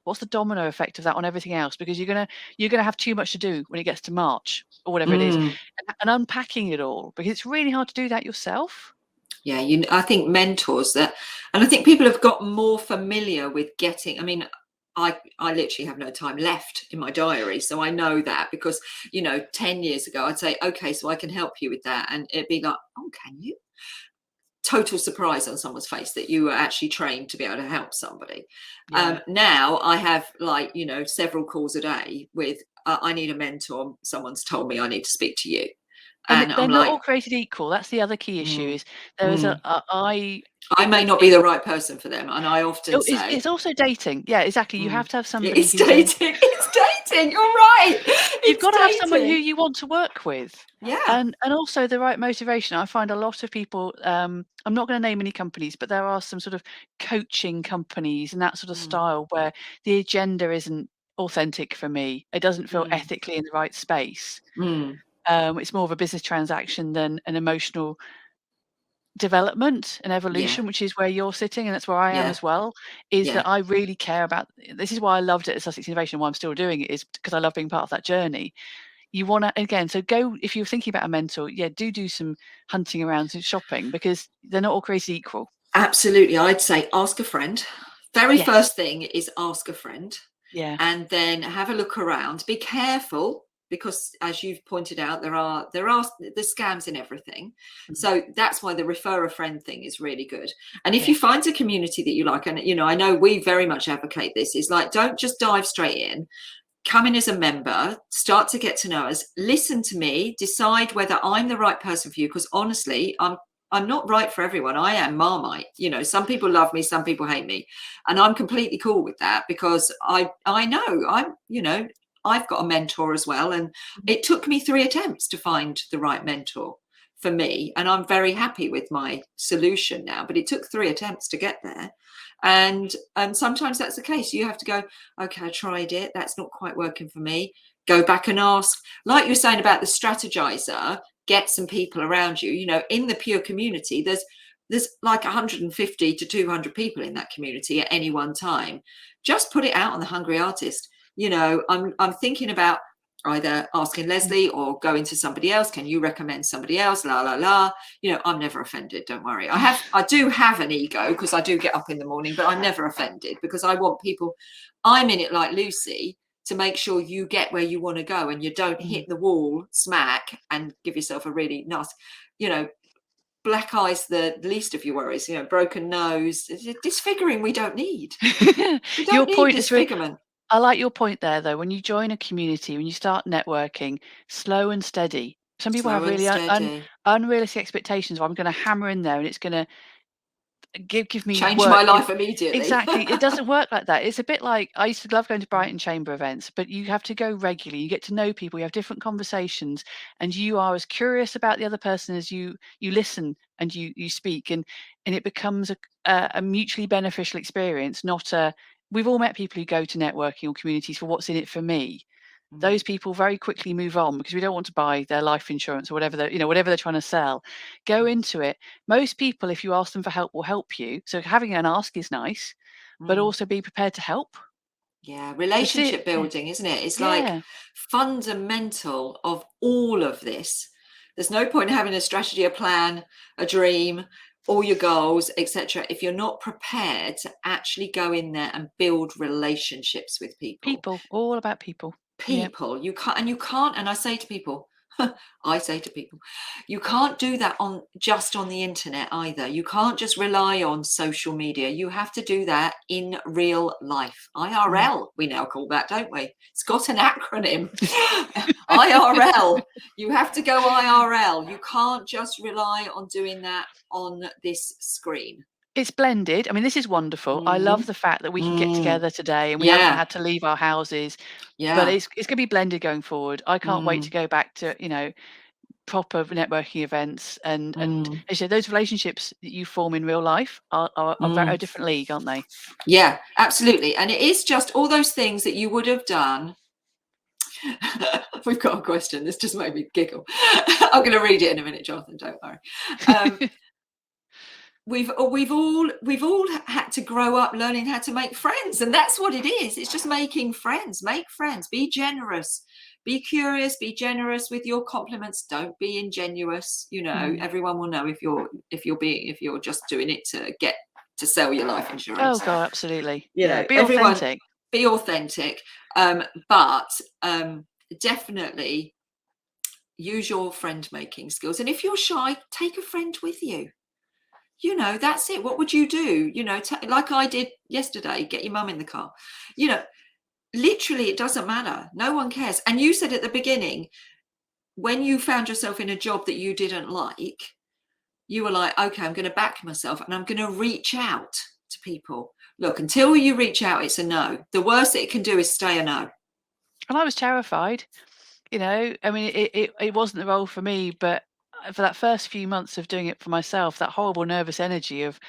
what's the domino effect of that on everything else? Because you're gonna have too much to do when it gets to March or whatever it is, and unpacking it all, because it's really hard to do that yourself. Yeah, I think mentors and I think people have got more familiar with getting. I mean, I literally have no time left in my diary, so I know that, because 10 years ago I'd say, okay, so I can help you with that, and it'd be like, oh, can you? Total surprise on someone's face that you were actually trained to be able to help somebody. Now I have several calls a day with I need a mentor, someone's told me I need to speak to you. And they're not all created equal. That's the other key issue. Is there is I may not be the right person for them, and I often say it's also dating. Yeah, exactly. You have to have somebody. It's dating. It's dating. You're right. You've got to have someone who you want to work with. Yeah. And also the right motivation. I find a lot of people. I'm not going to name any companies, but there are some sort of coaching companies and that sort of style where the agenda isn't authentic for me. It doesn't feel ethically in the right space. It's more of a business transaction than an emotional development and evolution, which is where you're sitting, and that's where I am as well. That I really care about. This is why I loved it at Sussex Innovation, and why I'm still doing it, is because I love being part of that journey. You want to, again, so go, if you're thinking about a mentor, do some hunting around and shopping, because they're not all created equal. Absolutely. I'd say ask a friend. First thing is ask a friend. Yeah. And then have a look around. Be careful, because as you've pointed out, there are the scams in everything. So that's why the refer a friend thing is really good. And if you find a community that you like, and I know we very much advocate this, is like, don't just dive straight in. Come in as a member, start to get to know us, listen to me, decide whether I'm the right person for you, because honestly, I'm not right for everyone. I am Marmite. Some people love me, some people hate me. And I'm completely cool with that, because I know I've got a mentor as well. And it took me 3 attempts to find the right mentor for me. And I'm very happy with my solution now, but it took 3 attempts to get there. And sometimes that's the case. You have to go, okay, I tried it. That's not quite working for me. go back and ask, like you're saying about the strategizer, get some people around you. You know, in the pure community, there's like 150 to 200 people in that community at any one time. Just put it out on the Hungry Artist. You know, I'm thinking about either asking Lesley or going to somebody else. Can you recommend somebody else? La la la. You know, I'm never offended. Don't worry. I do have an ego because I do get up in the morning, but I'm never offended because I want people. I'm in it like Lucy to make sure you get where you want to go and you don't hit the wall smack and give yourself a really nasty, you know, black eyes, the least of your worries, you know, broken nose, disfiguring we don't need. We don't need disfigurement. I like your point there, though. When you join a community, when you start networking, slow and steady. Some people have really unrealistic expectations. I'm going to hammer in there and it's going to give me change work my life immediately. Exactly. It doesn't work like that. It's a bit like, I used to love going to Brighton Chamber events, but you have to go regularly. You get to know people, you have different conversations, and you are as curious about the other person as you listen and you speak, and it becomes a mutually beneficial experience, not a, we've all met people who go to networking or communities for what's in it for me. Those people very quickly move on because we don't want to buy their life insurance or whatever whatever they're trying to sell. Go into it. Most people, if you ask them for help, will help you. So having an ask is nice, but also be prepared to help. Yeah, relationship building, isn't it? It's like fundamental of all of this. There's no point in having a strategy, a plan, a dream, all your goals, etc., if you're not prepared to actually go in there and build relationships with people. All about people. You can't, and I say to people, you can't do that just on the internet either. You can't just rely on social media. You have to do that in real life. IRL, we now call that, don't we? It's got an acronym. IRL. You have to go IRL. You can't just rely on doing that on this screen. It's blended. I mean, this is wonderful. I love the fact that we can get together today and we haven't had to leave our houses. But it's going to be blended going forward. I can't wait to go back to, proper networking events and as you say, those relationships that you form in real life are a different league, aren't they? Yeah, absolutely. And it is just all those things that you would have done. We've got a question. This just made me giggle. I'm going to read it in a minute, Jonathan. Don't worry. We've all had to grow up learning how to make friends, and that's what it is. It's just making friends. Make friends. Be generous. Be curious. Be generous with your compliments. Don't be ingenuous. You know, everyone will know if you're just doing it to sell your life insurance. Oh God, absolutely. You know, be authentic. Be authentic. But definitely use your friend making skills. And if you're shy, take a friend with you. You know, that's it. What would you do? You know, like I did yesterday, get your mum in the car. You know, literally, it doesn't matter. No one cares. And you said at the beginning, when you found yourself in a job that you didn't like, you were like, okay, I'm going to back myself and I'm going to reach out to people. Look, until you reach out, it's a no. The worst that it can do is stay a no. And I was terrified. You know, I mean, it wasn't the role for me, but for that first few months of doing it for myself, that horrible nervous energy of,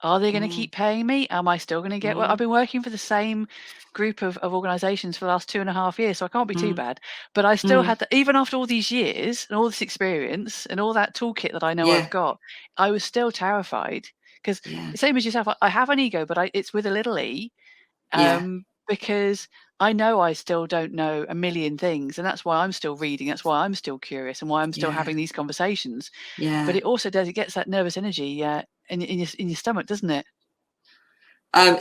are they going to keep paying me? Am I still going to get I've been working for the same group of organizations for the last 2.5 years, so I can't be too bad. But I still had that, even after all these years and all this experience and all that toolkit that I know I've got, I was still terrified because the same as yourself, I have an ego, but it's with a little e. Because I know I still don't know a million things, and that's why I'm still reading. That's why I'm still curious, and why I'm still having these conversations. But it also does. It gets that nervous energy in your stomach, doesn't it?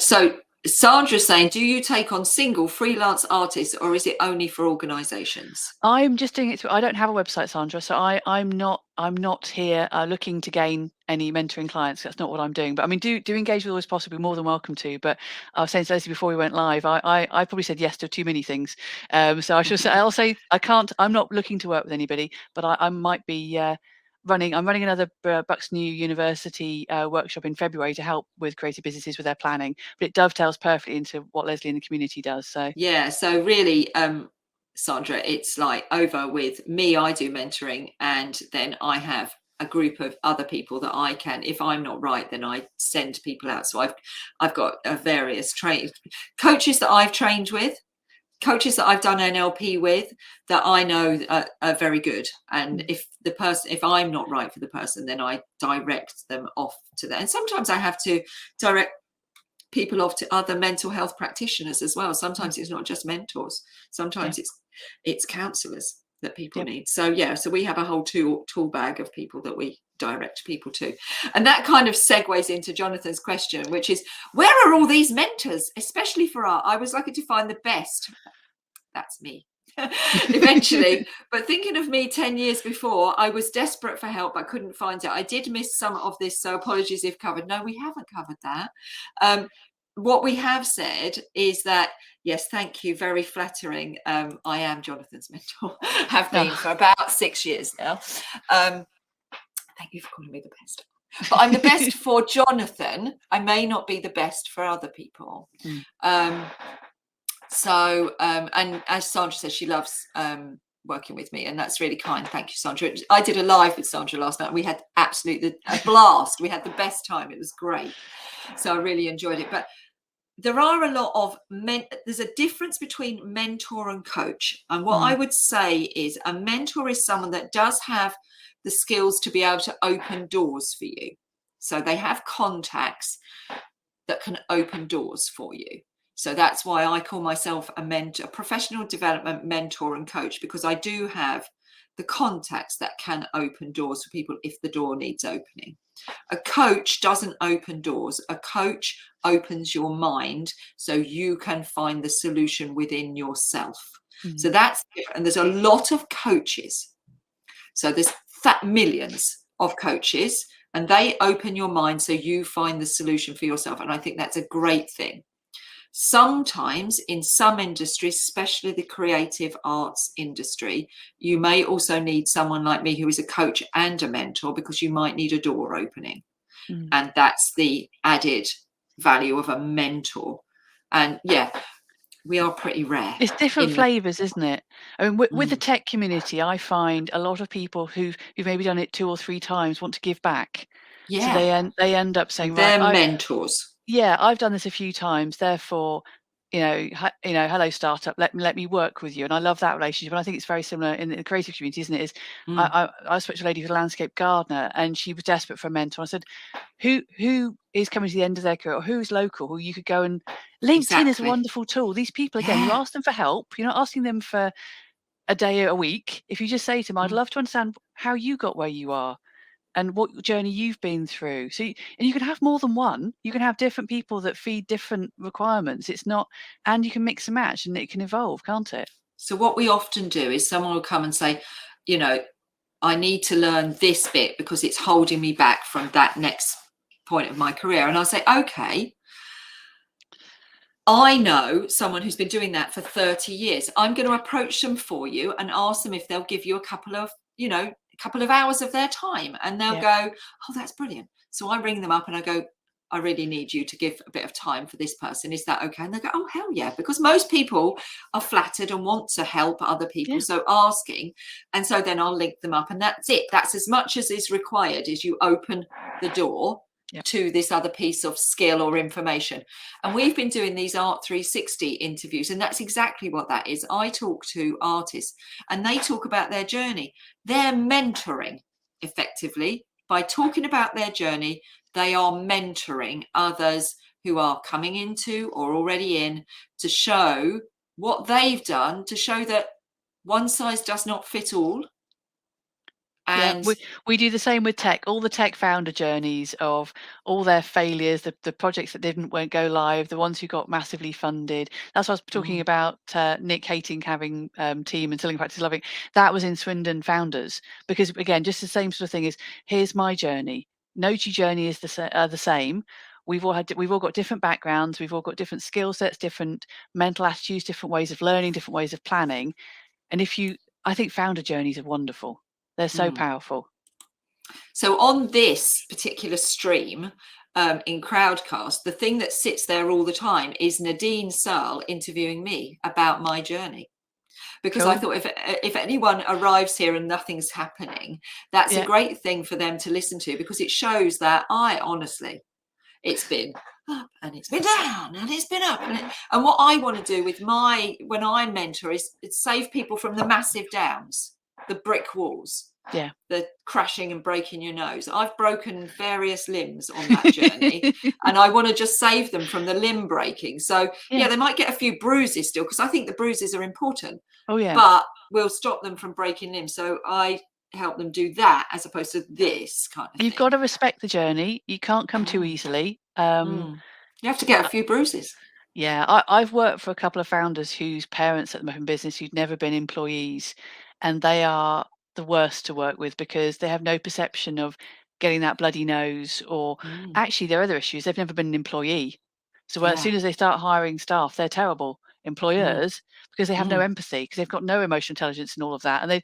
So Sandra's saying, do you take on single freelance artists, or is it only for organisations? I'm just doing it through. I don't have a website, Sandra, so I'm not here looking to gain any mentoring clients. That's not what I'm doing. But I mean, do engage with all as possible. More than welcome to. But I was saying to Lesley before we went live, I probably said yes to too many things. So I should say, I'll say I can't. I'm not looking to work with anybody, but I might be. I'm running another Bucks New University workshop in February to help with creative businesses with their planning, but it dovetails perfectly into what Lesley in the community does. So so really, Sandra, it's like over with me. I do mentoring, and then I have a group of other people that I can, if I'm not right, then I send people out. So I've got various coaches that I've trained with, coaches that I've done NLP with that I know are very good. And if I'm not right for the person, then I direct them off to that. And sometimes I have to direct people off to other mental health practitioners as well. Sometimes it's not just mentors. Sometimes it's counsellors that people need. So so we have a whole tool bag of people that we direct people to. And that kind of segues into Jonathan's question, which is, where are all these mentors, especially for art? I was lucky to find the best. That's me. Eventually. But thinking of me 10 years before, I was desperate for help. I couldn't find it. I did miss some of this, so apologies if covered. No, we haven't covered that. What we have said is that, yes, thank you, very flattering. I am Jonathan's mentor, have been for about 6 years now. Thank you for calling me the best. But I'm the best for Jonathan. I may not be the best for other people. So, and as Sandra says, she loves working with me, and that's really kind. Thank you, Sandra. I did a live with Sandra last night. We had absolutely a blast. We had the best time. It was great. So I really enjoyed it. But there are a lot of there's a difference between mentor and coach. And what I would say is a mentor is someone that does have the skills to be able to open doors for you. So they have contacts that can open doors for you. So that's why I call myself a mentor, a professional development mentor and coach, because I do have the contacts that can open doors for people if the door needs opening. A coach doesn't open doors. A coach opens your mind so you can find the solution within yourself. So that's different. And there's a lot of coaches. So there's millions of coaches, and they open your mind so you find the solution for yourself. And I think that's a great thing. Sometimes in some industries, especially the creative arts industry, you may also need someone like me who is a coach and a mentor, because you might need a door opening. And that's the added value of a mentor. And we are pretty rare. It's different flavors, isn't it? I mean, with the tech community, I find a lot of people who've maybe done it 2 or 3 times want to give back. So they end up saying, they're mentors. Yeah, I've done this a few times. Therefore, hello startup, let me work with you. And I love that relationship. And I think it's very similar in the creative community, isn't it? I spoke to a lady who's a landscape gardener, and she was desperate for a mentor. I said, who is coming to the end of their career, or who's local, who you could go and LinkedIn is a wonderful tool. These people, again, you ask them for help. You're not asking them for a day a week. If you just say to them, I'd love to understand how you got where you are and what journey you've been through. So, and you can have more than one. You can have different people that feed different requirements. It's not, and you can mix and match, and it can evolve, can't it? So what we often do is someone will come and say, I need to learn this bit because it's holding me back from that next point of my career. And I'll say, okay, I know someone who's been doing that for 30 years. I'm going to approach them for you and ask them if they'll give you a couple of hours of their time, and they'll go, oh, that's brilliant. So I ring them up and I go, I really need you to give a bit of time for this person. Is that okay? And they go, oh, hell yeah. Because most people are flattered and want to help other people. So asking. And so then I'll link them up, and that's it. That's as much as is required, is you open the door to this other piece of skill or information. And we've been doing these Art 360 interviews, and that's exactly what that is. I talk to artists and they talk about their journey. They're mentoring effectively. By talking about their journey, they are mentoring others who are coming into or already in, to show what they've done, to show that one size does not fit all. And we do the same with tech. All the tech founder journeys of all their failures, the projects that won't go live, the ones who got massively funded. That's what I was talking about. Nick hating having team and selling practice loving. That was in Swindon Founders, because again, just the same sort of thing is, here's my journey. No two journey is the same. We've all got different backgrounds. We've all got different skill sets, different mental attitudes, different ways of learning, different ways of planning. And I think founder journeys are wonderful. They're so powerful. So on this particular stream in Crowdcast, the thing that sits there all the time is Nadine Searle interviewing me about my journey. Because I thought if anyone arrives here and nothing's happening, that's a great thing for them to listen to, because it shows that I honestly, It's been up and it's been down and it's been up. And what I want to do with when I mentor is save people from the massive downs, the brick walls. Yeah. The crashing and breaking your nose. I've broken various limbs on that journey and I want to just save them from the limb breaking. So yeah, they might get a few bruises still, because I think the bruises are important. Oh yeah. But we'll stop them from breaking limbs. So I help them do that as opposed to this kind of thing. You've got to respect the journey. You can't come too easily. You have to get a few bruises. Yeah, I've worked for a couple of founders whose parents at the moment in business who'd never been employees, and they are the worst to work with because they have no perception of getting that bloody nose, or actually their other issues, they've never been an employee. So as soon as they start hiring staff, they're terrible employers because they have no empathy, because they've got no emotional intelligence and all of that. And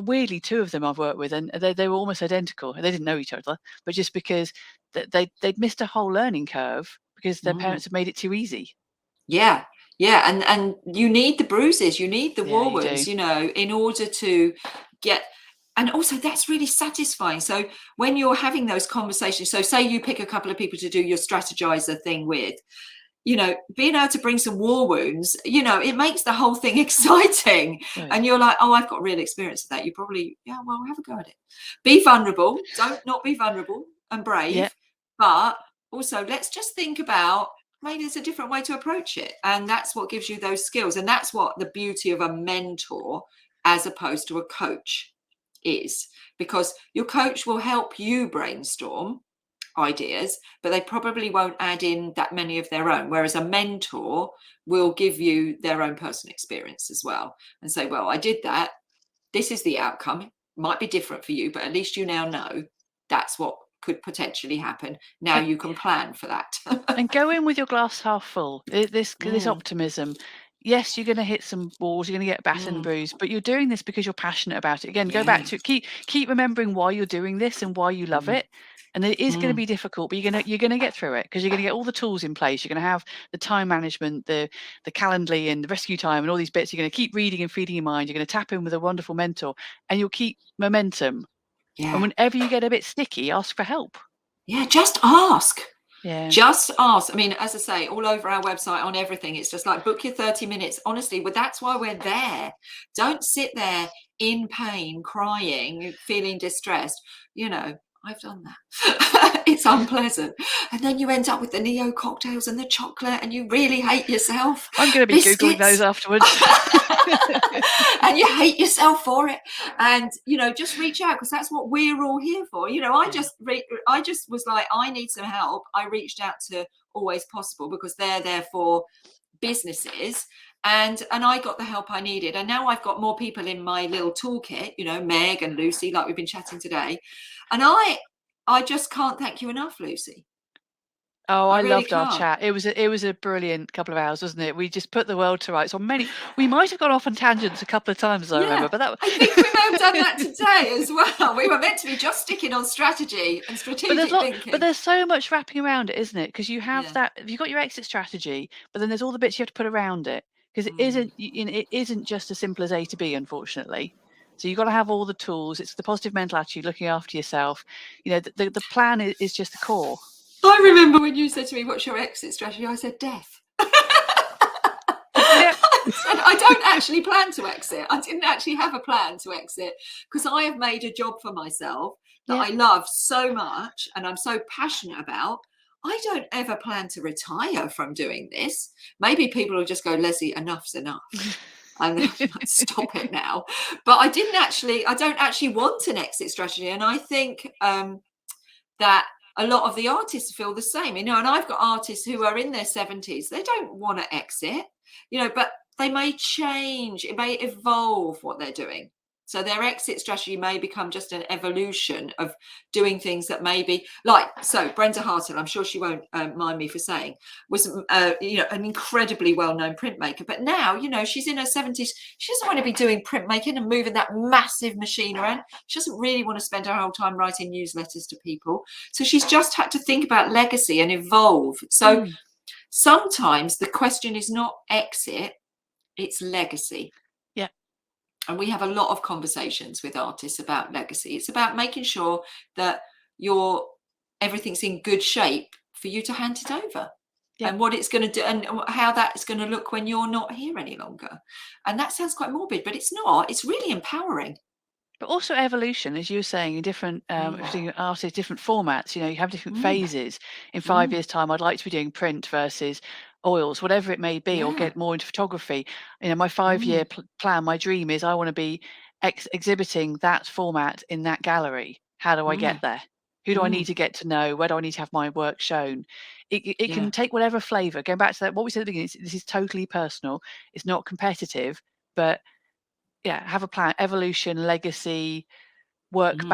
weirdly, two of them I've worked with, and they were almost identical. They didn't know each other, but just because they'd missed a whole learning curve because their parents have made it too easy. Yeah, and you need the bruises, you need the war wounds, in order to get. And also that's really satisfying. So when you're having those conversations, so say you pick a couple of people to do your strategizer thing with, being able to bring some war wounds, it makes the whole thing exciting. Right. And you're like, oh, I've got real experience of that. You probably, well, have a go at it. Be vulnerable. Don't not be vulnerable and brave. But also let's just think about, maybe there's a different way to approach it. And that's what gives you those skills. And that's what the beauty of a mentor as opposed to a coach is, because your coach will help you brainstorm ideas, but they probably won't add in that many of their own, whereas a mentor will give you their own personal experience as well and say, well, I did that, this is the outcome. It might be different for you, but at least you now know that's what could potentially happen. Now you can plan for that. And go in with your glass half full, this optimism. Yes, you're going to hit some walls, you're going to get battered and bruised, but you're doing this because you're passionate about it. Again, go back to keep remembering why you're doing this and why you love it. And it is going to be difficult, but you're going to get through it, because you're going to get all the tools in place. You're going to have the time management, the Calendly and the rescue time and all these bits. You're going to keep reading and feeding your mind. You're going to tap in with a wonderful mentor, and you'll keep momentum. And whenever you get a bit sticky, ask for help. Yeah, just ask. Yeah. Just ask. I mean, as I say, all over our website, on everything, it's just like, book your 30 minutes. Honestly, but that's why we're there. Don't sit there in pain, crying, feeling distressed. I've done that. It's unpleasant. And then you end up with the Neo cocktails and the chocolate, and you really hate yourself. I'm going to be Googling those afterwards. And you hate yourself for it. And, just reach out, because that's what we're all here for. I just was like, I need some help. I reached out to Always Possible because they're there for businesses. And I got the help I needed. And now I've got more people in my little toolkit, Meg and Lucy, like we've been chatting today. And I just can't thank you enough, Lucy. Oh, I really loved our chat. It was a brilliant couple of hours, wasn't it? We just put the world to rights on many. We might have gone off on tangents a couple of times, I remember. But I think we may have done that today as well. We were meant to be just sticking on strategy and strategic thinking. But there's so much wrapping around it, isn't it? Because you have that. You've got your exit strategy, but then there's all the bits you have to put around it. Because it isn't just as simple as A to B, unfortunately. So you've got to have all the tools. It's the positive mental attitude, looking after yourself. The plan is just the core. I remember when you said to me, what's your exit strategy? I said, death. I don't actually plan to exit. I didn't actually have a plan to exit, because I have made a job for myself that I love so much and I'm so passionate about. I don't ever plan to retire from doing this. Maybe people will just go, Lesley, enough's enough. And stop it now. But I don't actually want an exit strategy. And I think that a lot of the artists feel the same, and I've got artists who are in their 70s. They don't want to exit, but they may change. It may evolve what they're doing. So their exit strategy may become just an evolution of doing things that maybe, Brenda Hartle, I'm sure she won't mind me for saying, was an incredibly well-known printmaker. But now, she's in her 70s. She doesn't want to be doing printmaking and moving that massive machine around. She doesn't really want to spend her whole time writing newsletters to people. So she's just had to think about legacy and evolve. So sometimes the question is not exit, it's legacy. And we have a lot of conversations with artists about legacy. It's about making sure that your everything's in good shape for you to hand it over. Yeah. And what it's going to do and how that's going to look when you're not here any longer. And that sounds quite morbid, but it's not. It's really empowering. But also evolution, as you were saying, in different, if you're doing artists, different formats, you have different phases. In 5 years' time, I'd like to be doing print versus oils, whatever it may be, or Yeah. get more into photography. My 5-year plan, my dream is I want to be exhibiting that format in that gallery. How do I get there? Who do I need to get to know? Where do I need to have my work shown? It can take whatever flavour. Going back to that, what we said at the beginning, this is totally personal. It's not competitive, but have a plan, evolution, legacy, working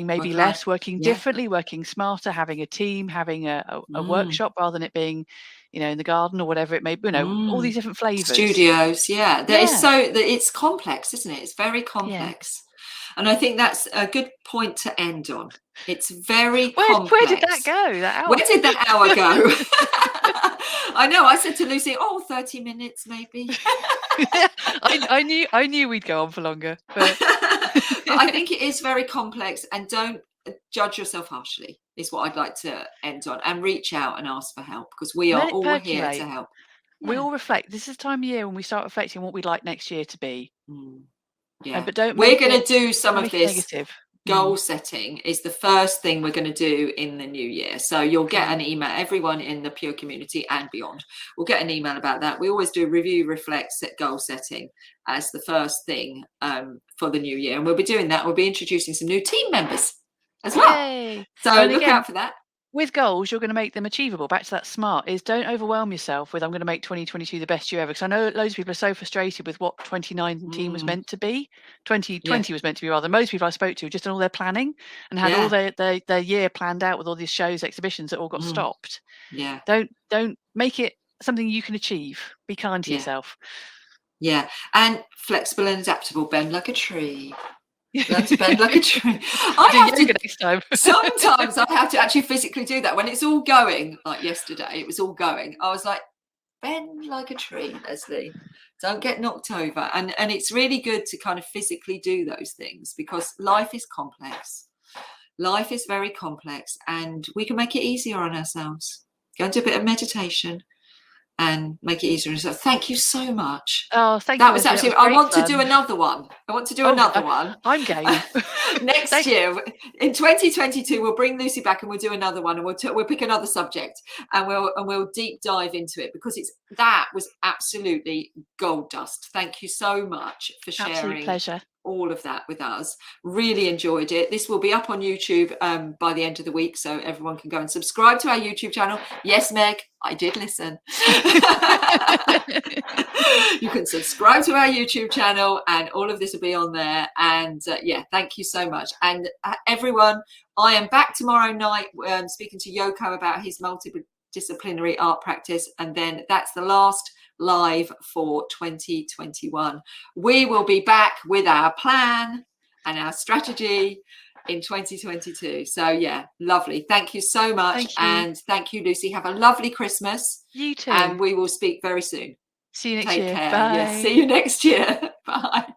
maybe Work less, life. working Yeah. differently, working smarter, having a team, having a workshop rather than it being, in the garden or whatever it may be, all these different flavours. Studios, it's complex, isn't it? It's very complex. And I think that's a good point to end on. It's very complex. Where did that go? That hour? Where did that hour go? I know. I said to Lucy, 30 minutes maybe. I knew we'd go on for longer. But I think it is very complex, and don't judge yourself harshly is what I'd like to end on, and reach out and ask for help, because we are all here to help. We all reflect. This is the time of year when we start reflecting what we'd like next year to be. But we're going to do some of this negative. Goal setting is the first thing we're going to do in the new year. So you'll get an email, everyone in the Pure community and beyond will get an email about that. We always do review, reflect, set goal setting as the first thing for the new year. And we'll be doing that. We'll be introducing some new team members as well. Yay. So look out for that. With goals, you're going to make them achievable. Back to that SMART is don't overwhelm yourself with I'm going to make 2022 the best year ever. Because I know loads of people are so frustrated with what 2019 was meant to be. 2020 was meant to be rather. Most people I spoke to just done all their planning and had all their year planned out with all these shows, exhibitions that all got stopped. Yeah. Don't make it something you can achieve. Be kind to yourself. Yeah. And flexible and adaptable, bend like a tree. Learn to bend like a tree. Next time. Sometimes I have to actually physically do that when it's all going. Like yesterday, it was all going. I was like, bend like a tree, Lesley. Don't get knocked over. And it's really good to kind of physically do those things, because life is complex. Life is very complex, and we can make it easier on ourselves. Go and do a bit of meditation and make it easier. So thank you so much. Oh, thank you. That was absolutely. I want to do another one. Another one. I'm game. Next year, in 2022, we'll bring Lucy back and we'll do another one, and we'll pick another subject and we'll deep dive into it, because that was absolutely gold dust. Thank you so much for sharing. Absolute pleasure. All of that with us. Really enjoyed it. This will be up on YouTube by the end of the week, so everyone can go and subscribe to our YouTube channel. Yes, Meg, I did listen. You can subscribe to our YouTube channel, and all of this will be on there. And thank you so much. And everyone, I am back tomorrow night speaking to Yoko about his multidisciplinary art practice, and then that's the last live for 2021. We will be back with our plan and our strategy in 2022. So lovely. Thank you so much. And thank you, Lucy. Have a lovely Christmas. You too. And we will speak very soon. See you next year. Take care. Bye. Yes, see you next year. Bye.